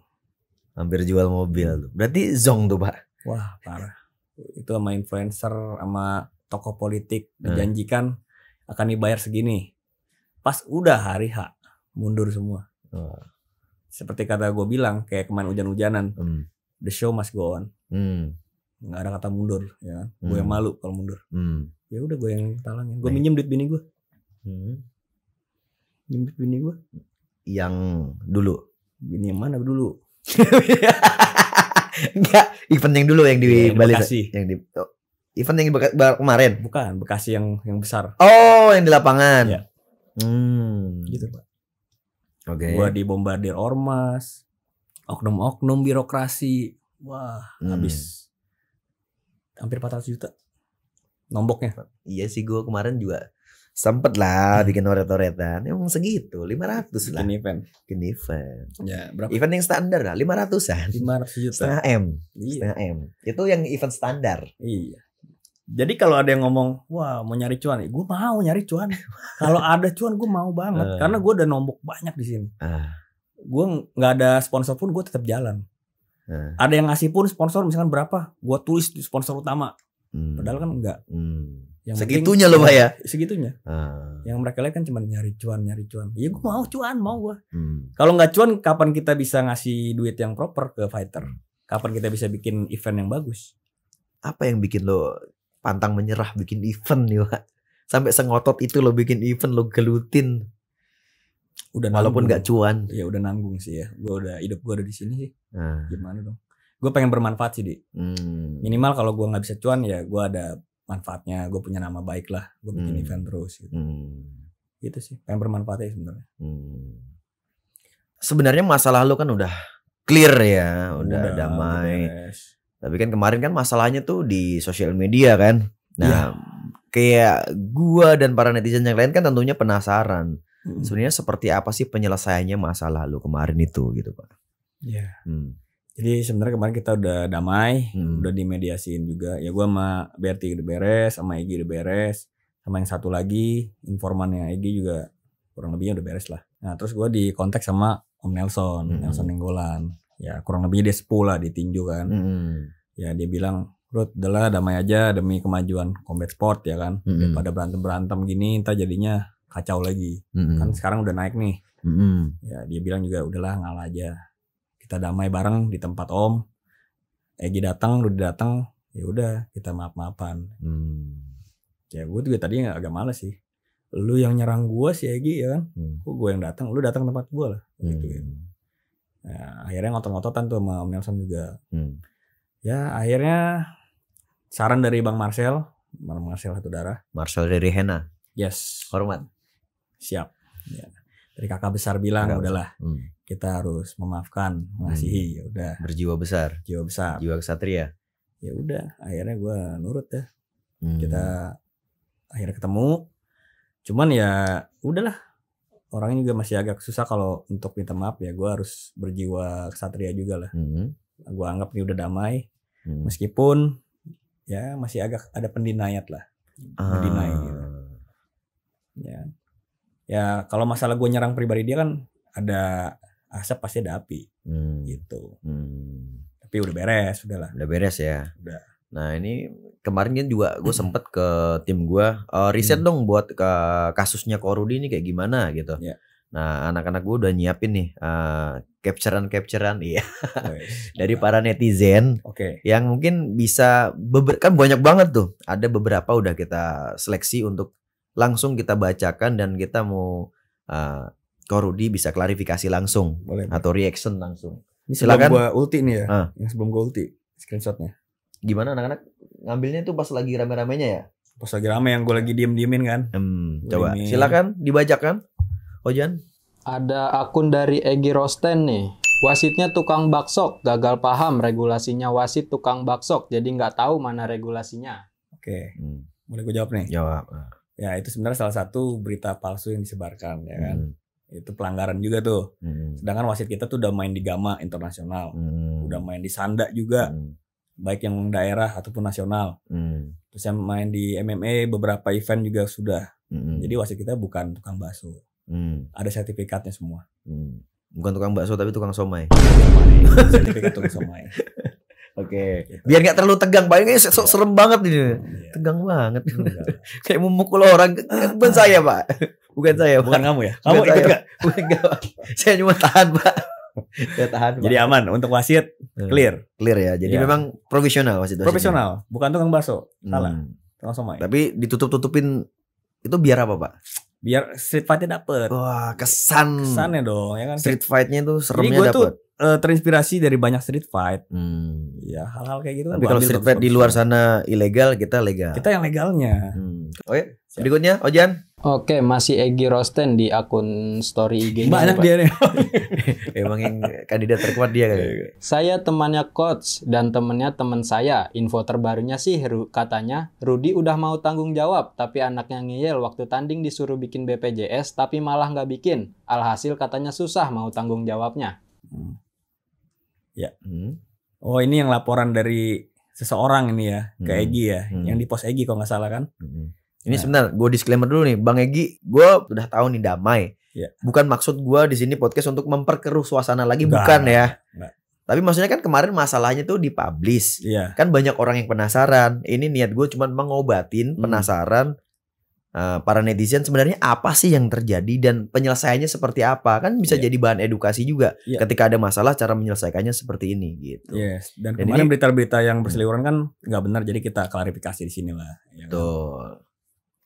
Berarti zong tuh Pak. Wah parah. Itu sama influencer sama tokoh politik dijanjikan akan dibayar segini. Pas udah hari H mundur semua. Seperti kata gue bilang, kayak kemarin hujan-hujanan, the show must go on. Nggak ada kata mundur, ya kan? Gue yang malu kalau mundur. Ya udah gue yang talangin. Gue minjem duit bini gue. Minjem duit bini gue. Yang dulu. Bini yang mana dulu? Enggak, event yang dulu yang di Bali. Bekasi. Yang di event yang kemarin. Bukan, Bekasi yang besar. Oh, yang di lapangan. Ya. Gitu Pak. Oke. Gua dibombardir ormas, oknum-oknum birokrasi. Wah, habis hampir 400 juta nomboknya. Iya sih, gue kemarin juga sempet lah bikin oret-oretan. Emang segitu, 500 lah. Bikin event. Ya, berapa? Event yang standar lah, 500-an. 500 juta. Setengah M. Itu yang event standar. Iya. Jadi kalau ada yang ngomong, wah mau nyari cuan, gue mau nyari cuan. Kalau ada cuan gue mau banget, karena gue udah nombok banyak di sini. Gue nggak ada sponsor pun gue tetap jalan. Ada yang ngasih pun sponsor misalkan berapa, gue tulis di sponsor utama. Padahal kan enggak. Yang Segitunya loh, Pak ya. Segitunya. Yang mereka lihat kan cuma nyari cuan. Ya gue mau cuan, mau gue. Kalau nggak cuan, kapan kita bisa ngasih duit yang proper ke fighter? Kapan kita bisa bikin event yang bagus? Apa yang bikin lo pantang menyerah bikin event nih, Pak? Sampai sengotot itu lo bikin event, lo gelutin. Udah walaupun nggak cuan. Ya udah nanggung sih ya. Hidup gue udah di sini sih. Gimana dong? Gue pengen bermanfaat sih, Di. Minimal kalau gue nggak bisa cuan ya gue ada manfaatnya, gue punya nama baik lah, gue bikin event terus gitu. Gitu sih, pengen bermanfaat ya sebenarnya. Sebenarnya masalah lu kan udah clear ya, udah damai. Tapi kan kemarin kan masalahnya tuh di sosial media kan. Nah, kayak gua dan para netizen yang lain kan tentunya penasaran. Sebenarnya seperti apa sih penyelesaiannya masalah lu kemarin itu gitu, Pak? Iya. Jadi sebenarnya kemarin kita udah damai, udah dimediasiin juga. Ya gue sama Berti udah beres, sama Egy udah beres, sama yang satu lagi informannya Egy juga kurang lebihnya udah beres lah. Nah terus gue dikontak sama Om Nelson Nenggolan. Ya kurang lebihnya dia sepuh lah ditinju kan. Ya dia bilang, Rud, udahlah damai aja demi kemajuan combat sport ya kan. Daripada berantem gini, entah jadinya kacau lagi. Kan sekarang udah naik nih. Ya dia bilang juga udahlah ngalah aja. Kita damai bareng di tempat Om. Egy datang, Rudi datang, ya udah kita maaf-maafan. Ya gue juga tadi agak males sih. Lu yang nyerang gue sih Egy ya kan. Kok gue yang datang, lu datang ke tempat gue lah. Gitu ya. Nah, akhirnya ngotot-ngototan tuh sama Om Nelson juga. Ya akhirnya saran dari Bang Marcel Hatudara. Marcel dari Hena. Yes. Hormat. Siap. Ya. Dari kakak besar bilang udahlah. Kita harus memaafkan, mengasihi, ya udah. Berjiwa besar. Jiwa kesatria. Ya udah, akhirnya gue nurut ya. Kita akhirnya ketemu. Cuman ya udahlah. Orangnya juga masih agak susah kalau untuk minta maaf ya. Gue harus berjiwa kesatria juga lah. Gue anggap ini udah damai. Meskipun ya masih agak ada pendinayat lah. Pendinai gitu. Ya kalau masalah gue nyerang pribadi dia kan ada asap pasti ada api gitu. Tapi udah beres, udahlah. Udah beres ya. Udah. Nah ini kemarin kan juga gue sempet ke tim gue riset dong buat ke kasusnya Ko Rudi ini kayak gimana gitu. Nah anak-anak gue udah nyiapin nih capturean iya dari para netizen. Yang mungkin bisa kan banyak banget tuh. Ada beberapa udah kita seleksi untuk langsung kita bacakan dan kita mau Ko Rudi bisa klarifikasi langsung. Boleh. Atau reaction langsung. Ini silakan. Gua ulti nih ya. Yang sebelum gua ulti screenshotnya. Gimana anak-anak ngambilnya tuh pas lagi rame-ramenya ya? Pas lagi rame yang gua lagi diemin kan. Coba silakan dibacakan. Ojan. Ada akun dari Egy Rosten nih. Wasitnya tukang baksok, gagal paham regulasinya wasit tukang baksok, jadi nggak tahu mana regulasinya. Oke. Boleh gue jawab nih? Jawab. Ya itu sebenarnya salah satu berita palsu yang disebarkan ya kan. Itu pelanggaran juga tuh. Sedangkan wasit kita tuh udah main di Gama internasional, udah main di Sanda juga, baik yang daerah ataupun nasional. Terus yang main di MMA beberapa event juga sudah. Jadi wasit kita bukan tukang bakso. Ada sertifikatnya semua. Bukan tukang bakso tapi tukang somai. Sertifikat tukang somai. Oke. Biar nggak terlalu tegang, Pak. Serem banget ini. Tegang banget. Kayak memukul orang. Bukan saya, Pak. Bukan saya, Pak. Bukan kamu ya? Kamu ikut nggak? Bukan, Pak. Saya cuma tahan, Pak. Saya tahan, Pak. Jadi aman untuk wasit, clear. Clear ya. Jadi memang profesional wasit. Profesional, bukan tukang bakso. Salah. Tukang somai. Tapi ditutup-tutupin itu biar apa, Pak? Biar street fight-nya dapet. Wah, kesannya dong, ya kan? Street fight-nya itu seremnya dapet. Terinspirasi dari banyak street fight. Ya hal-hal kayak gitu. Tapi kalau street fight di luar sana ilegal, kita legal. Kita yang legalnya. Oke, berikutnya Ojan. Oke, masih Egy Rosten di akun story IG-nya. Banyak dia nih. Emang yang kandidat terkuat dia kan. Saya temannya coach dan temennya teman saya. Info terbarunya sih katanya Rudi udah mau tanggung jawab, tapi anaknya ngeyel waktu tanding disuruh bikin BPJS, tapi malah nggak bikin. Alhasil katanya susah mau tanggung jawabnya. Ya. Oh ini yang laporan dari seseorang ini ya ke Egy ya, yang di post Egy kalau nggak salah kan. Ini sebentar, gue disclaimer dulu nih, Bang Egy, gue udah tahu nih damai. Bukan maksud gue di sini podcast untuk memperkeruh suasana lagi, bukan ya. Tapi maksudnya kan kemarin masalahnya tuh dipublish. Iya. Kan banyak orang yang penasaran. Ini niat gue cuma mengobatin penasaran para netizen sebenarnya apa sih yang terjadi dan penyelesaiannya seperti apa. Kan bisa jadi bahan edukasi juga ketika ada masalah cara menyelesaikannya seperti ini gitu. Yes. Dan kemarin berita-berita yang berseliweran kan nggak benar, jadi kita klarifikasi di sini lah. Ya, Tuh.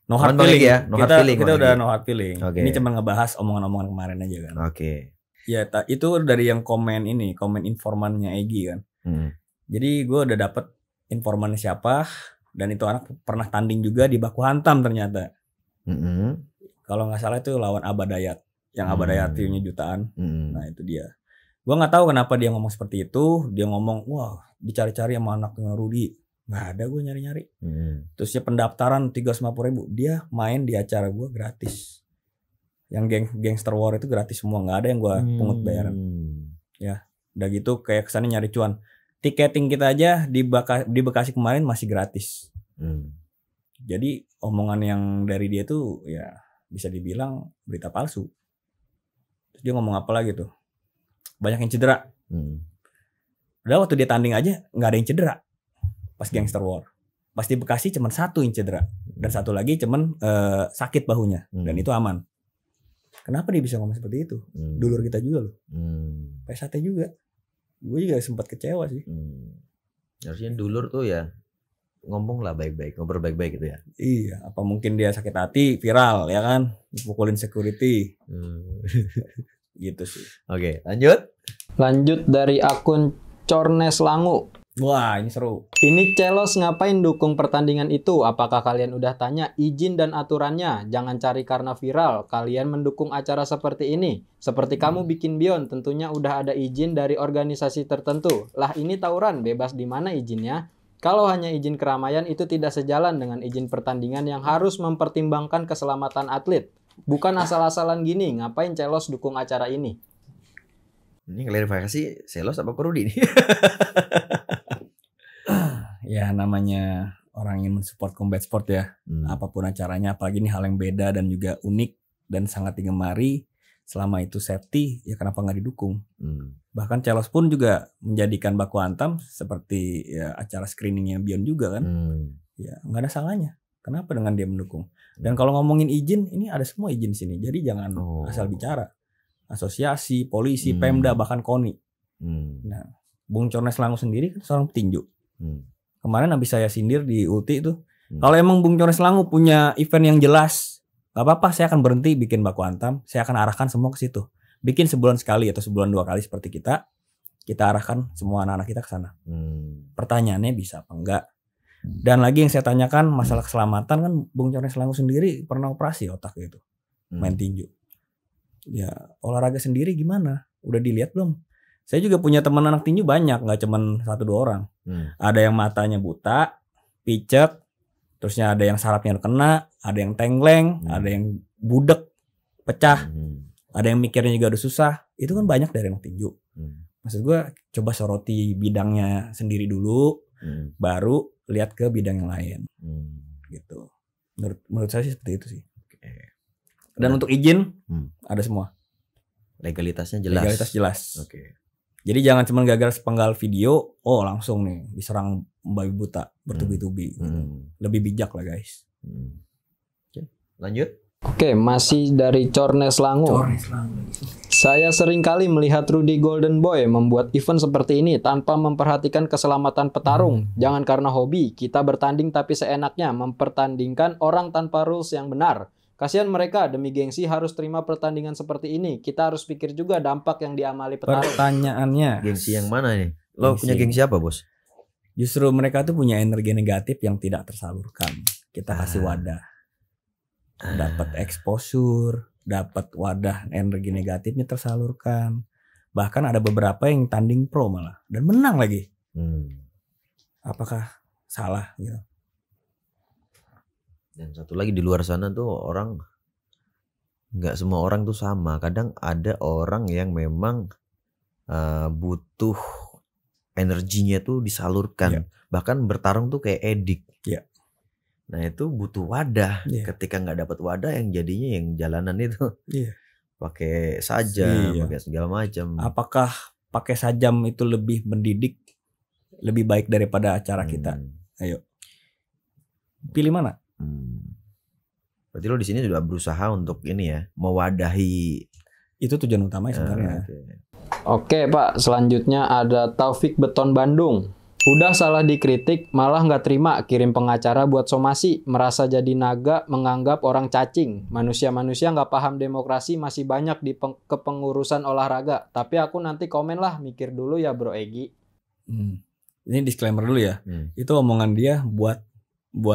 No hard feeling ya, kita udah no hard feeling. Okay. Ini cuma ngebahas omongan-omongan kemarin aja kan. Oke. Ya itu dari yang komen informannya Egy kan. Jadi gue udah dapet informannya siapa, dan itu anak pernah tanding juga di baku hantam ternyata. Kalau nggak salah itu lawan Abadayat, yang Abadayat view-nya jutaan. Nah itu dia. Gue nggak tahu kenapa dia ngomong seperti itu. Dia ngomong, wah dicari-cari sama anaknya Rudy. Nggak ada gue nyari-nyari. Terus ya pendaftaran 350.000. Dia main di acara gue gratis. Yang gangster war itu gratis semua, nggak ada yang gue pungut bayaran. Ya, udah gitu kayak kesannya nyari cuan. Tiketing kita aja di Bekasi kemarin masih gratis. Jadi omongan yang dari dia tuh ya bisa dibilang berita palsu. Terus dia ngomong apa lagi tuh? Banyak yang cedera. Udah waktu dia tanding aja nggak ada yang cedera. Pas gangster war. Pas di Bekasi cuman 1 yang cedera. Dan 1 lagi cuman sakit bahunya. Dan itu aman. Kenapa dia bisa ngomong seperti itu? Dulur kita juga loh. PSAT juga. Gue juga sempat kecewa sih. Harusnya dulur tuh ya ngomong lah baik-baik, ngobrol baik-baik gitu ya. Iya, apa mungkin dia sakit hati viral ya kan, pukulin security. Gitu sih. Oke, lanjut dari akun Cornes Langu. Wah, ini seru. Ini Celos ngapain dukung pertandingan itu? Apakah kalian udah tanya izin dan aturannya? Jangan cari karena viral. Kalian mendukung acara seperti ini. Seperti kamu bikin Beyond, tentunya udah ada izin dari organisasi tertentu. Lah ini tawuran, bebas di mana izinnya? Kalau hanya izin keramaian itu tidak sejalan dengan izin pertandingan yang harus mempertimbangkan keselamatan atlet. Bukan asal-asalan gini, ngapain Celos dukung acara ini? Ini klarifikasi Celos apa Rudy nih? Ya namanya orang yang mensupport combat sport ya. Apapun acaranya, apalagi ini hal yang beda dan juga unik dan sangat digemari. Selama itu safety, ya kenapa nggak didukung? Bahkan Celos pun juga menjadikan baku hantam seperti ya acara screeningnya Beyond juga kan. Ya nggak ada salahnya. Kenapa dengan dia mendukung? Dan kalau ngomongin izin, ini ada semua izin sini. Jadi jangan asal bicara. Asosiasi, polisi, Pemda, bahkan KONI. Nah, Bung Cornes Langu sendiri kan seorang petinju. Kemarin habis saya sindir di Ulti itu, kalau emang Bung Cornes Langu punya event yang jelas, gak apa-apa, saya akan berhenti bikin baku hantam. Saya akan arahkan semua ke situ. Bikin sebulan sekali atau sebulan 2 kali seperti kita arahkan semua anak-anak kita ke sana. Pertanyaannya bisa apa enggak? Dan lagi yang saya tanyakan masalah keselamatan kan, Bung Cornes Langu sendiri pernah operasi otak gitu, main tinju. Ya olahraga sendiri gimana? Udah dilihat belum? Saya juga punya teman anak tinju banyak, nggak cuman 1-2 orang. Ada yang matanya buta, picek, terusnya ada yang sarafnya kena, ada yang tengleng, ada yang budek, pecah, ada yang mikirnya juga udah susah. Itu kan banyak dari anak tinju. Maksud gue coba soroti bidangnya sendiri dulu, baru lihat ke bidang yang lain. Gitu. Menurut saya sih seperti itu sih. Dan untuk izin ada semua. Legalitasnya jelas. Legalitas jelas. Jadi jangan cuma gara-gara sepenggal video, langsung nih diserang babi buta bertubi-tubi. Lebih bijak lah guys. Lanjut. Oke, masih dari Cornes Langu. Saya sering kali melihat Rudy Golden Boy membuat event seperti ini tanpa memperhatikan keselamatan petarung. Jangan karena hobi, kita bertanding tapi seenaknya mempertandingkan orang tanpa rules yang benar. Kasihan mereka, demi gengsi harus terima pertandingan seperti ini. Kita harus pikir juga dampak yang diamali petarung. Pertanyaannya, gengsi yang mana nih? Lo punya gengsi apa, Bos? Justru mereka tuh punya energi negatif yang tidak tersalurkan. Kita kasih wadah. Dapat exposure, dapat wadah energi negatifnya tersalurkan. Bahkan ada beberapa yang tanding pro malah dan menang lagi. Apakah salah gitu? Dan satu lagi di luar sana tuh orang, nggak semua orang tuh sama. Kadang ada orang yang memang butuh energinya tuh disalurkan. Bahkan bertarung tuh kayak edik. Nah itu butuh wadah. Ketika nggak dapat wadah, yang jadinya yang jalanan itu pakai saja, pakai segala macam. Apakah pakai sajam itu lebih mendidik, lebih baik daripada acara kita. Ayo, pilih mana? Berarti lo di sini sudah berusaha untuk ini ya, mewadahi. Itu tujuan utama sebenarnya. Oke Pak, selanjutnya ada Taufik Beton Bandung. Udah salah dikritik, malah nggak terima kirim pengacara buat somasi. Merasa jadi naga, menganggap orang cacing. Manusia-manusia nggak paham demokrasi masih banyak di kepengurusan olahraga. Tapi aku nanti komen lah, mikir dulu ya Bro Egi. Ini disclaimer dulu ya. Itu omongan dia buat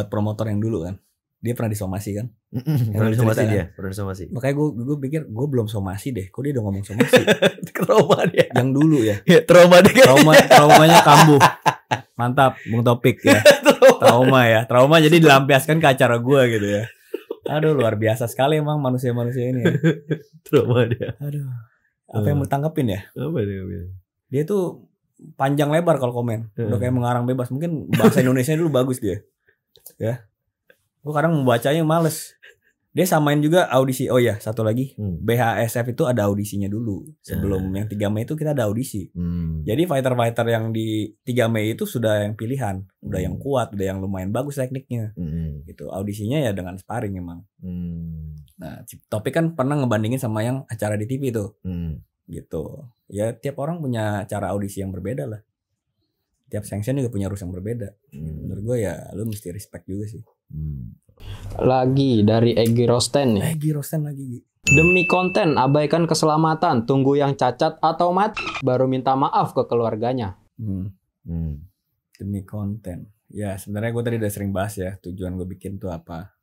promotor yang dulu kan. Dia pernah disomasi kan. Pernah disomasi dia, pernah disomasi. Makanya gue pikir gue belum somasi deh. Kok dia udah ngomong somasi? Trauma dia. Yang dulu ya. Trauma dia. Traumanya kambuh. Mantap, Bung Topik ya. Trauma ya. Trauma jadi dilampiaskan ke acara gue gitu ya. Aduh, luar biasa sekali emang manusia-manusia ini ya. Trauma dia. Aduh. Apa yang mau tanggepin ya? Apa dia? Dia tuh panjang lebar kalau komen. Udah kayak mengarang bebas. Mungkin bahasa Indonesia dulu bagus dia. Ya. Gue kadang membacanya males. Dia samain juga audisi. Oh ya, satu lagi. BHSF itu ada audisinya dulu. Sebelum yang 3 Mei itu kita ada audisi. Jadi fighter-fighter yang di 3 Mei itu sudah yang pilihan. Udah yang kuat, udah yang lumayan bagus tekniknya. Gitu. Audisinya ya dengan sparring emang. Nah, Topik kan pernah ngebandingin sama yang acara di TV tuh. Gitu. Ya tiap orang punya cara audisi yang berbeda lah. Tiap sanction juga punya rules yang berbeda. Menurut gue ya lu mesti respect juga sih. Lagi dari Egi Rosten nih. Egi Rosten lagi. Demi konten, abaikan keselamatan, tunggu yang cacat atau mati, baru minta maaf ke keluarganya. Demi konten. Ya sebenarnya gue tadi udah sering bahas ya tujuan gue bikin tuh apa.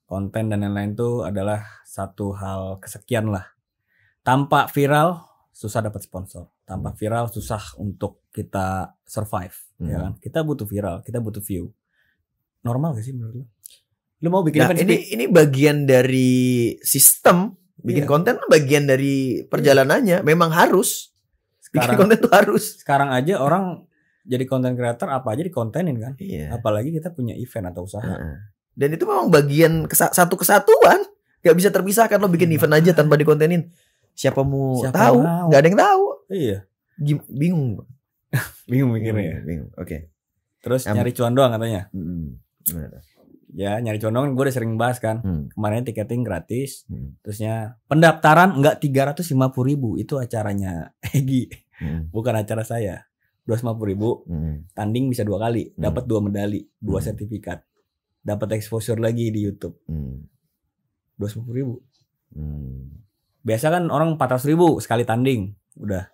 Konten dan lain-lain tuh adalah satu hal kesekian lah. Tanpa viral susah dapat sponsor. Tanpa viral susah untuk kita survive. Ya kan? Kita butuh viral, kita butuh view. Normal gak sih menurut lu? Lu mau bikin Nah, ini bagian dari sistem. Bikin konten kan bagian dari perjalanannya. Memang harus. Bikin konten tuh harus. Sekarang aja orang jadi content creator apa aja dikontenin kan. Apalagi kita punya event atau usaha. Dan itu memang bagian satu kesatuan. Gak bisa terpisahkan. Lo bikin event aja tanpa dikontenin. Siapa mau tahu? Gak ada yang tahu. Iya. Bingung. Bingung mikirnya. Bingung. Oke. Terus nyari cuan doang katanya. Ya nyari cuan doang gue udah sering bahas kan. Kemarin tiketing gratis. Terusnya pendaftaran enggak 350.000. Itu acaranya Egi. Bukan acara saya. 250.000. Tanding bisa 2 kali. Dapat 2 medali. 2 sertifikat. Dapat exposure lagi di YouTube. 250.000. Biasa kan orang 400.000 sekali tanding. Udah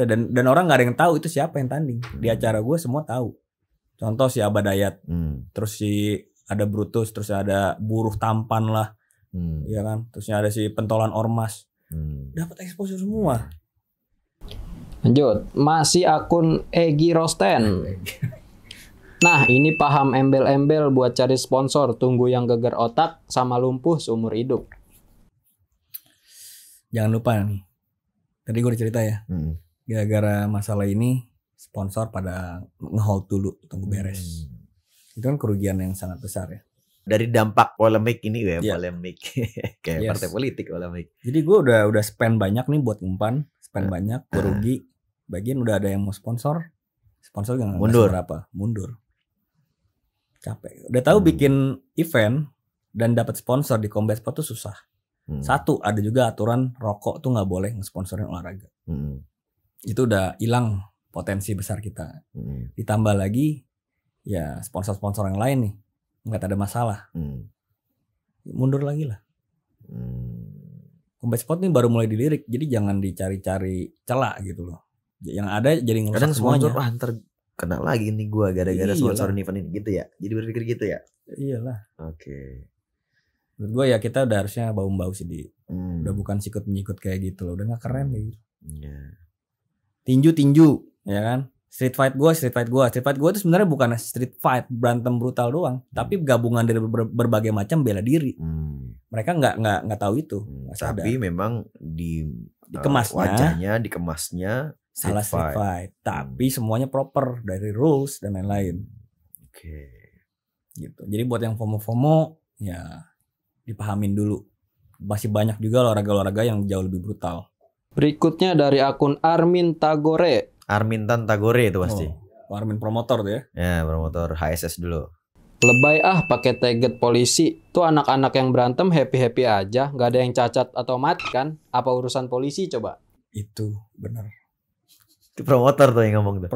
dan orang nggak ada yang tahu itu siapa yang tanding. Di acara gue semua tahu. Contoh si Abah Dayat, terus si ada Brutus, terus ada Buruh Tampan lah, ya kan. Terusnya ada si Pentolan Ormas, dapat exposure semua. Lanjut, masih akun Egi Rosten. Nah, ini paham embel-embel buat cari sponsor, tunggu yang geger otak sama lumpuh seumur hidup. Jangan lupa nih, tadi gue udah cerita ya, gara-gara masalah ini sponsor pada nge-hold dulu, tunggu beres. Itu kan kerugian yang sangat besar ya. Dari dampak polemik ini ya, polemik kayak partai politik polemik. Jadi gue udah spend banyak nih buat ngumpan, spend banyak, gue rugi. Bagian udah ada yang mau sponsor nggak mundur berapa, mundur. Capek. Udah tahu bikin event dan dapat sponsor di Combat Sport tuh susah. Satu, ada juga aturan rokok tuh nggak boleh nge-sponsorin olahraga. Itu udah hilang potensi besar kita. Ditambah lagi ya sponsor-sponsor yang lain nih nggak ada masalah. Mundur lagi lah. Combat Sport nih baru mulai dilirik, jadi jangan dicari-cari celah gitu loh. Yang ada jadi ngerusak semuanya. Wah, ntar kena lagi nih gua gara-gara sponsor event ini gitu ya. Jadi berpikir gitu ya. Iyalah. Oke. Menurut gue ya kita udah harusnya bau-bau sih di. Udah bukan sikut-menyikut kayak gitu loh. Udah gak keren gitu. Tinju, ya kan? Street fight gue itu sebenarnya bukan street fight berantem brutal doang, tapi gabungan dari berbagai macam bela diri. Mereka nggak tahu itu. Tapi memang dikemasnya, wajahnya dikemasnya salah street fight. Tapi semuanya proper dari rules dan lain-lain. Oke. Gitu. Jadi buat yang FOMO ya dipahamin dulu. Masih banyak juga olahraga-olahraga yang jauh lebih brutal. Berikutnya dari akun Armin Tagore. Armintan Tagore itu pasti. Armin promotor tuh ya. Ya, promotor HSS dulu. Lebay pakai target polisi. Tuh anak-anak yang berantem happy-happy aja, nggak ada yang cacat atau mati kan? Apa urusan polisi coba? Itu benar. Itu promotor tuh yang ngomong tuh.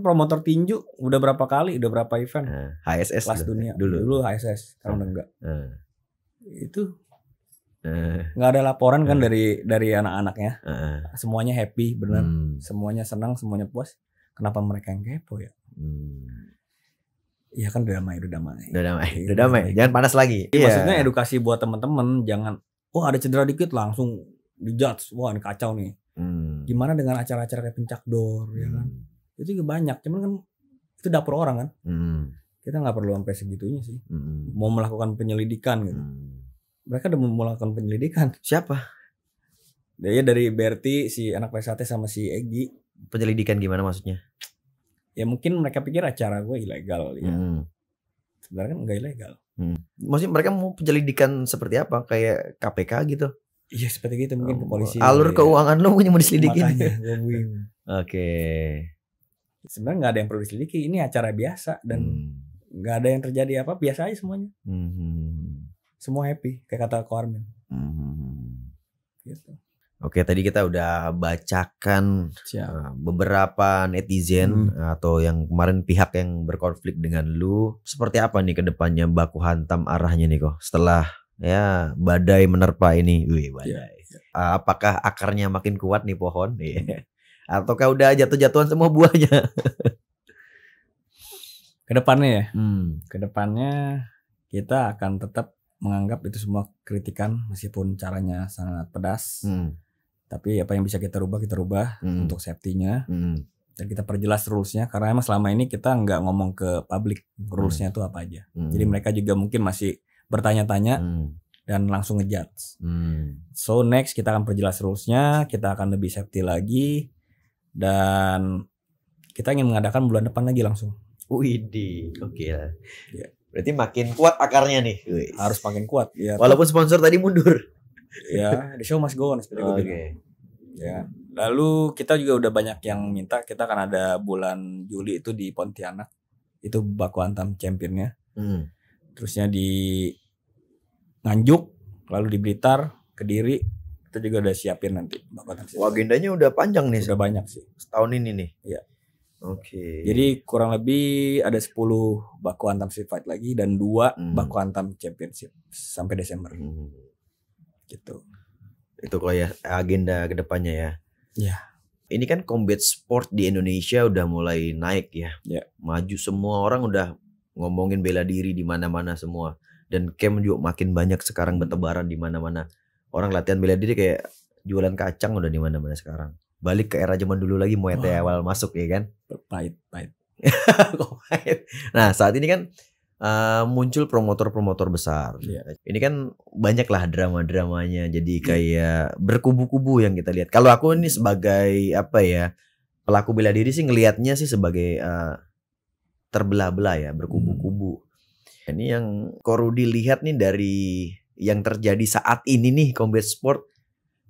Promotor tinju udah berapa kali, udah berapa event. HSS Kelas dunia. Dulu HSS, sekarang udah enggak. Itu nggak ada laporan kan dari anak-anaknya. Semuanya happy, benar. Semuanya senang, semuanya puas. Kenapa mereka yang kepo ya? Iya kan udah damai. Jangan panas lagi. Maksudnya edukasi buat teman-teman, jangan ada cedera dikit langsung dijudge. Wah, ini kacau nih. Gimana dengan acara-acara kayak pencakdor ya kan? Itu juga banyak, cuman kan itu dapur orang kan. Kita nggak perlu sampai segitunya sih. Mau melakukan penyelidikan gitu. Mereka udah melakukan penyelidikan. Siapa? Dia dari Berti, si anak PSAT sama si Egi. Penyelidikan gimana maksudnya? Ya mungkin mereka pikir acara gue ilegal ya. Sebenarnya kan enggak ilegal. Maksudnya mereka mau penyelidikan seperti apa? Kayak KPK gitu? Iya seperti gitu mungkin ke polisi. Alur keuangan lo punya mau diselidikin. Makanya gue bingung. Oke. Sebenarnya nggak ada yang perlu diselidiki. Ini acara biasa dan nggak ada yang terjadi apa, biasa aja semuanya. Semua happy kayak kata Ko Armin. Gitu. Oke, tadi kita udah bacakan beberapa netizen atau yang kemarin pihak yang berkonflik dengan lu. Seperti apa nih ke depannya baku hantam arahnya nih kok setelah ya badai menerpa ini. Wih, badai. Apakah akarnya makin kuat nih pohon? Ataukah udah jatuh-jatuhan semua buahnya? Kedepannya ya. Kedepannya kita akan tetap menganggap itu semua kritikan meskipun caranya sangat pedas. Tapi apa yang bisa kita rubah untuk safety-nya. Dan kita perjelas rules-nya karena emang selama ini kita nggak ngomong ke publik rules-nya itu apa aja. Jadi mereka juga mungkin masih bertanya-tanya dan langsung ngejudge. So next kita akan perjelas rules-nya, kita akan lebih safety lagi dan kita ingin mengadakan bulan depan lagi langsung. Widih, oke lah. Ya. Berarti makin kuat akarnya nih. Harus makin kuat. Ya, walaupun sponsor tadi mundur. Ya, the show must go on seperti itu. Ya. Lalu kita juga udah banyak yang minta kita akan ada bulan Juli itu di Pontianak. Itu baku hantam championnya. Terusnya di Nganjuk, lalu di Blitar, Kediri, itu juga udah siapin nanti baku hantam. Agendanya udah panjang nih. Udah banyak sih. Setahun ini nih. Iya. Oke. Jadi kurang lebih ada 10 baku hantam street fight lagi dan 2 baku hantam championship sampai Desember. Gitu. Itu kok ya agenda kedepannya ya. Ya. Ini kan combat sport di Indonesia udah mulai naik ya. Maju semua orang udah ngomongin bela diri di mana-mana semua. Dan camp juga makin banyak sekarang bertebaran di mana-mana. Orang latihan bela diri kayak jualan kacang udah di mana-mana sekarang. Balik ke era zaman dulu lagi Muay Thai awal masuk ya kan. Pahit. Nah saat ini kan muncul promotor-promotor besar. Ini kan banyak lah drama-dramanya. Jadi kayak berkubu-kubu yang kita lihat. Kalau aku ini sebagai apa ya, pelaku bela diri sih ngelihatnya sih sebagai terbelah-belah ya, berkubu-kubu. Ini yang Ko Rudi lihat nih dari yang terjadi saat ini nih combat sport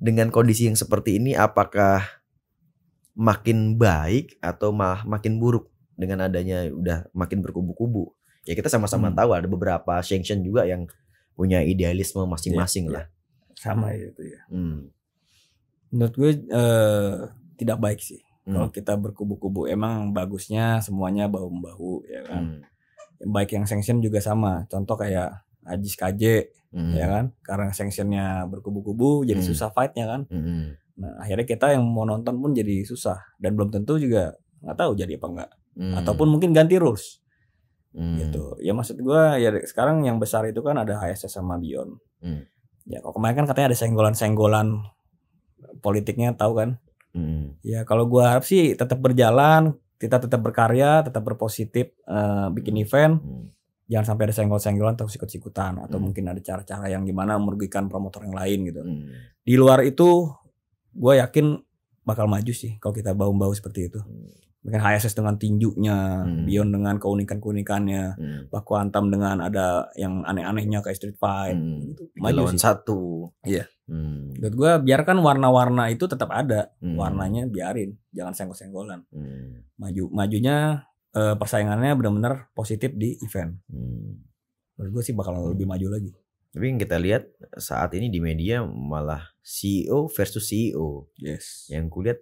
dengan kondisi yang seperti ini, apakah makin baik atau malah makin buruk dengan adanya udah makin berkubu-kubu? Ya kita sama-sama tahu ada beberapa sanction juga yang punya idealisme masing-masing lah. Sama itu ya. Menurut gue tidak baik sih. Kalau kita berkubu-kubu, emang bagusnya semuanya bahu-membahu ya kan. Yang baik yang sanction juga sama. Contoh kayak Ajis KJ ya kan. Karena sanctionnya berkubu-kubu jadi susah fightnya kan. Nah akhirnya kita yang mau nonton pun jadi susah. Dan belum tentu juga gak tahu jadi apa enggak. Ataupun mungkin ganti rules. Gitu. Ya maksud gue ya sekarang yang besar itu kan ada HSS sama Beyond. Ya kalau kemarin kan katanya ada senggolan-senggolan politiknya tahu kan. Ya kalau gue harap sih tetap berjalan, kita tetap berkarya, tetap berpositif, bikin event. Jangan sampai ada senggol-senggolan atau sikut-sikutan atau mungkin ada cara-cara yang gimana merugikan promotor yang lain gitu. Di luar itu gue yakin bakal maju sih kalau kita bahu-bahu seperti itu. Mungkin HSS dengan tinjunya, Beyond dengan keunikan-keunikannya, baku hantam dengan ada yang aneh-anehnya kayak street fight, gitu. Maju lawan sih. satu. Iya. Menurut gue biarkan warna-warna itu tetap ada, warnanya Hmm. biarin, jangan senggol-senggolan. Hmm. Majunya persaingannya benar-benar positif di event. Hmm. Menurut gue sih bakal lebih maju lagi. Tapi yang kita lihat saat ini di media malah CEO versus CEO. Yes. Yang kulihat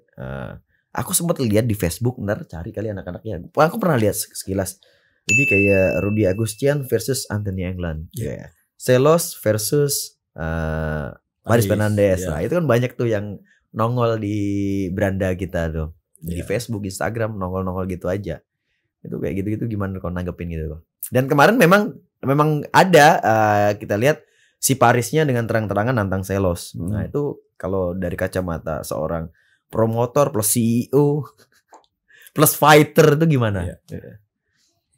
aku sempat lihat di Facebook, ntar cari kali anak-anaknya. Aku pernah lihat sekilas. Jadi kayak Rudy Agustian versus Anthony England. Yeah. Celos versus Paris Fernandes. Yeah. Nah, itu kan banyak tuh yang nongol di beranda kita tuh. Di Yeah. Facebook, Instagram nongol-nongol gitu aja. Itu kayak gitu-gitu gimana kau nanggepin gitu loh. Dan kemarin memang ada kita lihat si Parisnya dengan terang-terangan nantang Celos. Nah, itu kalau dari kacamata seorang promotor plus CEO plus fighter itu gimana? Yeah.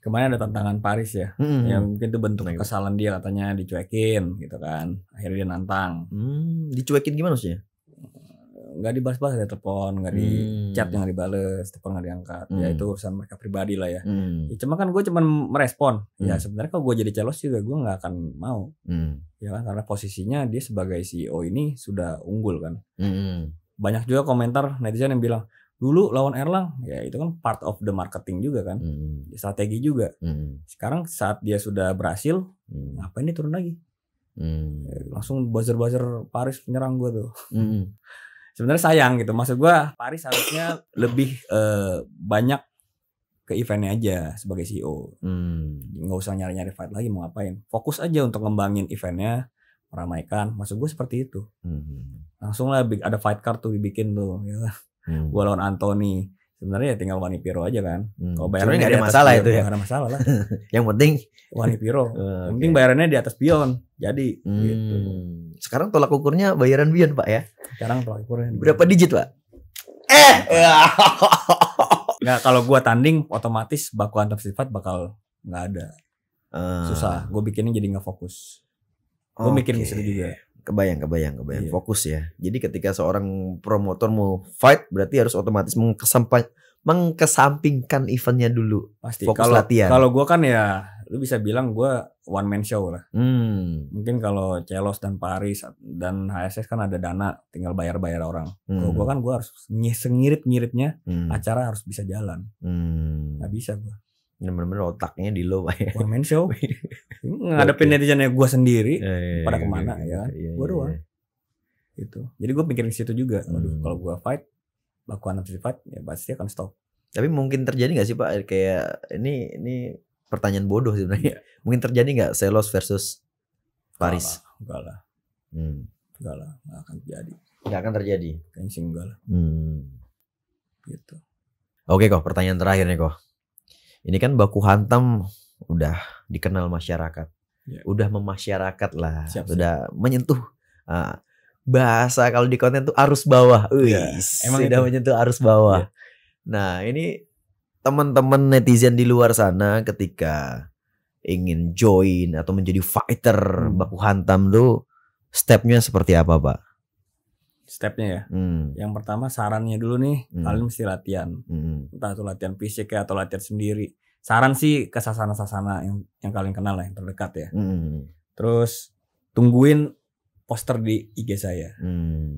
Kemarin ada tantangan Paris ya. Yang mungkin itu bentuk kesalahan dia, katanya dicuekin gitu kan. Akhirnya dia nantang. Dicuekin gimana maksudnya? Nggak dibalas-balas ya, telepon, nggak di chat, nggak dibales, telepon nggak diangkat. Ya itu urusan mereka pribadi lah ya. Ya cuma kan gue cuma merespon. Ya sebenarnya kalau gue jadi Celos juga gue nggak akan mau. Ya kan, karena posisinya dia sebagai CEO ini sudah unggul kan. Banyak juga komentar netizen yang bilang, dulu lawan Erlang, ya itu kan part of the marketing juga kan, strategi juga. Sekarang saat dia sudah berhasil, ngapain dia turun lagi? Ya, langsung buzzer Paris nyerang gue tuh. Sebenarnya sayang gitu, maksud gue Paris harusnya lebih banyak ke eventnya aja sebagai CEO. Nggak usah nyari-nyari fight lagi, mau ngapain? Fokus aja untuk ngembangin eventnya, meramaikan. Maksud gue seperti itu. Langsung lah ada fight card tuh dibikin tuh, ya. Gua lawan Anthony, sebenarnya ya tinggal Wanipiro aja kan. Kalau bayarannya nggak ada masalah itu ya. Nggak ada masalah lah. Yang penting Wanipiro. Yang penting bayarannya di atas Bion. Jadi gitu. Sekarang tolak ukurnya bayaran Bion Pak ya. Sekarang tolak ukurnya berapa digit Pak? Nggak, kalau gua tanding otomatis baku hantam sifat bakal nggak ada. Susah. Gue bikinnya jadi nggak fokus. Gue mikir di situ juga. Kebayang. Iya. Fokus ya. Jadi ketika seorang promotor mau fight, berarti harus otomatis mengkesampingkan eventnya dulu. Pasti. Fokus latihan. Kalau gue kan ya, lu bisa bilang gue one man show lah. Mungkin kalau Celos dan Paris dan HSS kan ada dana, tinggal bayar orang. Kalau gue kan gue harus sengirit-ngiritnya acara harus bisa jalan. Nggak bisa gue. Bener-bener otaknya di low Pak ya. One man show. Ngadepin netizennya gue sendiri. Pada kemana ya kan. Gue doang. Gitu. Jadi gue mikirin situ juga. Waduh, kalau gue fight, baku hantam sifat, ya pasti akan stop. Tapi mungkin terjadi gak sih Pak, kayak ini pertanyaan bodoh sebenarnya. Mungkin terjadi gak Celos versus Paris? Enggak lah. Nggak akan terjadi. Gak akan terjadi. Kayaknya sih enggak lah. Gitu. Oke kok, pertanyaan terakhir nih kok. Ini kan baku hantam udah dikenal masyarakat, udah memasyarakat lah, sudah menyentuh bahasa kalau di konten tuh arus bawah, emang sudah itu menyentuh arus bawah. Nah ini teman-teman netizen di luar sana ketika ingin join atau menjadi fighter baku hantam tuh stepnya seperti apa Pak? Stepnya ya. Yang pertama sarannya dulu nih, kalian mesti latihan. Entah itu latihan fisik ya atau latihan sendiri. Saran sih ke sasana-sasana yang kalian kenal lah, yang terdekat ya. Terus tungguin poster di IG saya.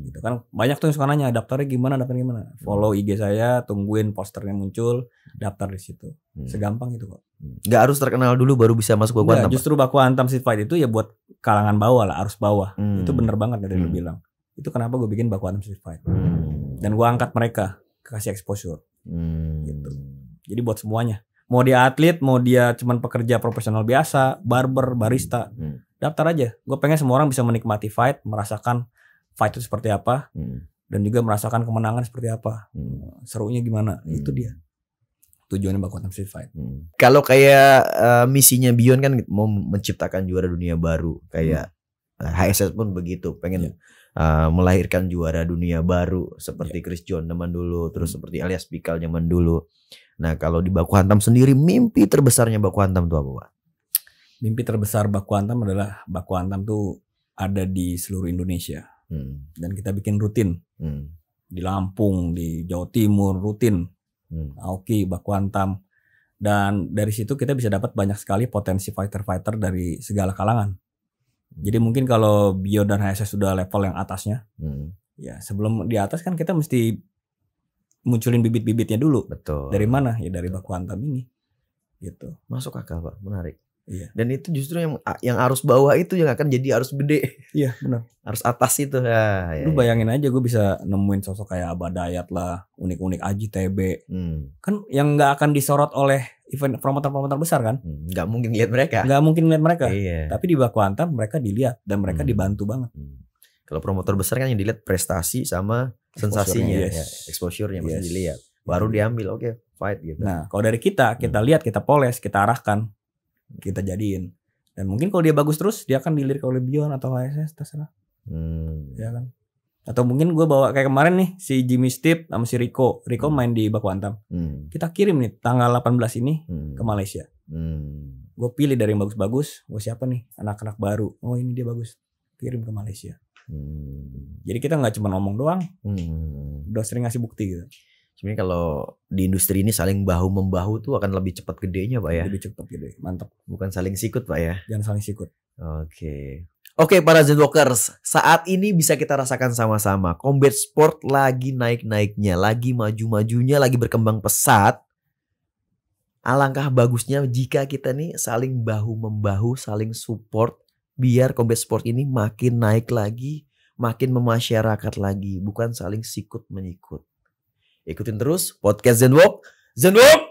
Gitu kan banyak tuh yang suka nanya daftarnya gimana. Follow IG saya, tungguin posternya muncul, daftar di situ. Segampang itu kok. Gak harus terkenal dulu baru bisa masuk baku hantam. Justru baku hantam street fight itu ya buat kalangan bawah lah, arus bawah. Itu bener banget yang lu bilang. Itu kenapa gue bikin baku hantam street fight. Dan gue angkat mereka, kasih exposure. Gitu. Jadi buat semuanya. Mau dia atlet, mau dia cuman pekerja profesional biasa, barber, barista, daftar aja. Gue pengen semua orang bisa menikmati fight, merasakan fight itu seperti apa, dan juga merasakan kemenangan seperti apa. Serunya gimana? Itu dia. Tujuannya baku hantam street fight. Kalau kayak misinya Bion kan mau menciptakan juara dunia baru, kayak HSS pun begitu, pengen melahirkan juara dunia baru seperti Chris John zaman dulu, terus seperti Elias Pikal zaman dulu. Nah kalau di baku hantam sendiri, mimpi terbesarnya baku hantam itu apa Pak? Mimpi terbesar baku hantam adalah baku hantam tuh ada di seluruh Indonesia. Dan kita bikin rutin. Di Lampung, di Jawa Timur rutin. Aoki, baku hantam. Dan dari situ kita bisa dapat banyak sekali potensi fighter-fighter dari segala kalangan. Jadi mungkin kalau Bio dan HSS sudah level yang atasnya, Hmm. ya sebelum di atas kan kita mesti munculin bibit-bibitnya dulu. Betul. Dari mana? Ya dari baku hantam ini. Gitu. Masuk akal Pak, menarik. Iya. Dan itu justru yang arus bawah itu yang akan jadi arus gede. Iya benar. Arus atas itu. Ya, Lu bayangin aja gue bisa nemuin sosok kayak Abah Dayat lah, unik-unik Aji TB. Kan yang nggak akan disorot oleh event promotor-promotor besar kan? Nggak mungkin lihat mereka. Nggak mungkin lihat mereka. Iya. Tapi di baku hantam mereka dilihat dan mereka dibantu banget. Kalau promotor besar kan yang dilihat prestasi sama sensasinya, Yes. ya, exposure-nya masih Yes. dilihat. Baru diambil, oke, fight gitu. Nah, kalau dari kita lihat, kita poles, kita arahkan, kita jadiin. Dan mungkin kalau dia bagus terus, dia akan dilirik oleh Bion atau HSS, terserah. Ya kan? Atau mungkin gue bawa kayak kemarin nih, si Jimmy Steve sama si Rico. Rico main di baku hantam. Kita kirim nih tanggal 18 ini ke Malaysia. Gue pilih dari yang bagus-bagus. Gue siapa nih? Anak-anak baru. Oh ini dia bagus. Kirim ke Malaysia. Jadi kita nggak cuma ngomong doang. Udah sering ngasih bukti gitu. Sebenarnya kalau di industri ini saling bahu membahu tuh akan lebih cepat gedenya Pak ya. Lebih cepat gede. Mantap. Bukan saling sikut Pak ya. Jangan saling sikut. Oke para Zenwalkers, saat ini bisa kita rasakan sama-sama. Combat Sport lagi naik-naiknya, lagi maju-majunya, lagi berkembang pesat. Alangkah bagusnya jika kita nih saling bahu-membahu, saling support. Biar Combat Sport ini makin naik lagi, makin memasyarakat lagi. Bukan saling sikut-menyikut. Ikutin terus podcast Zenwalk. Zenwalk!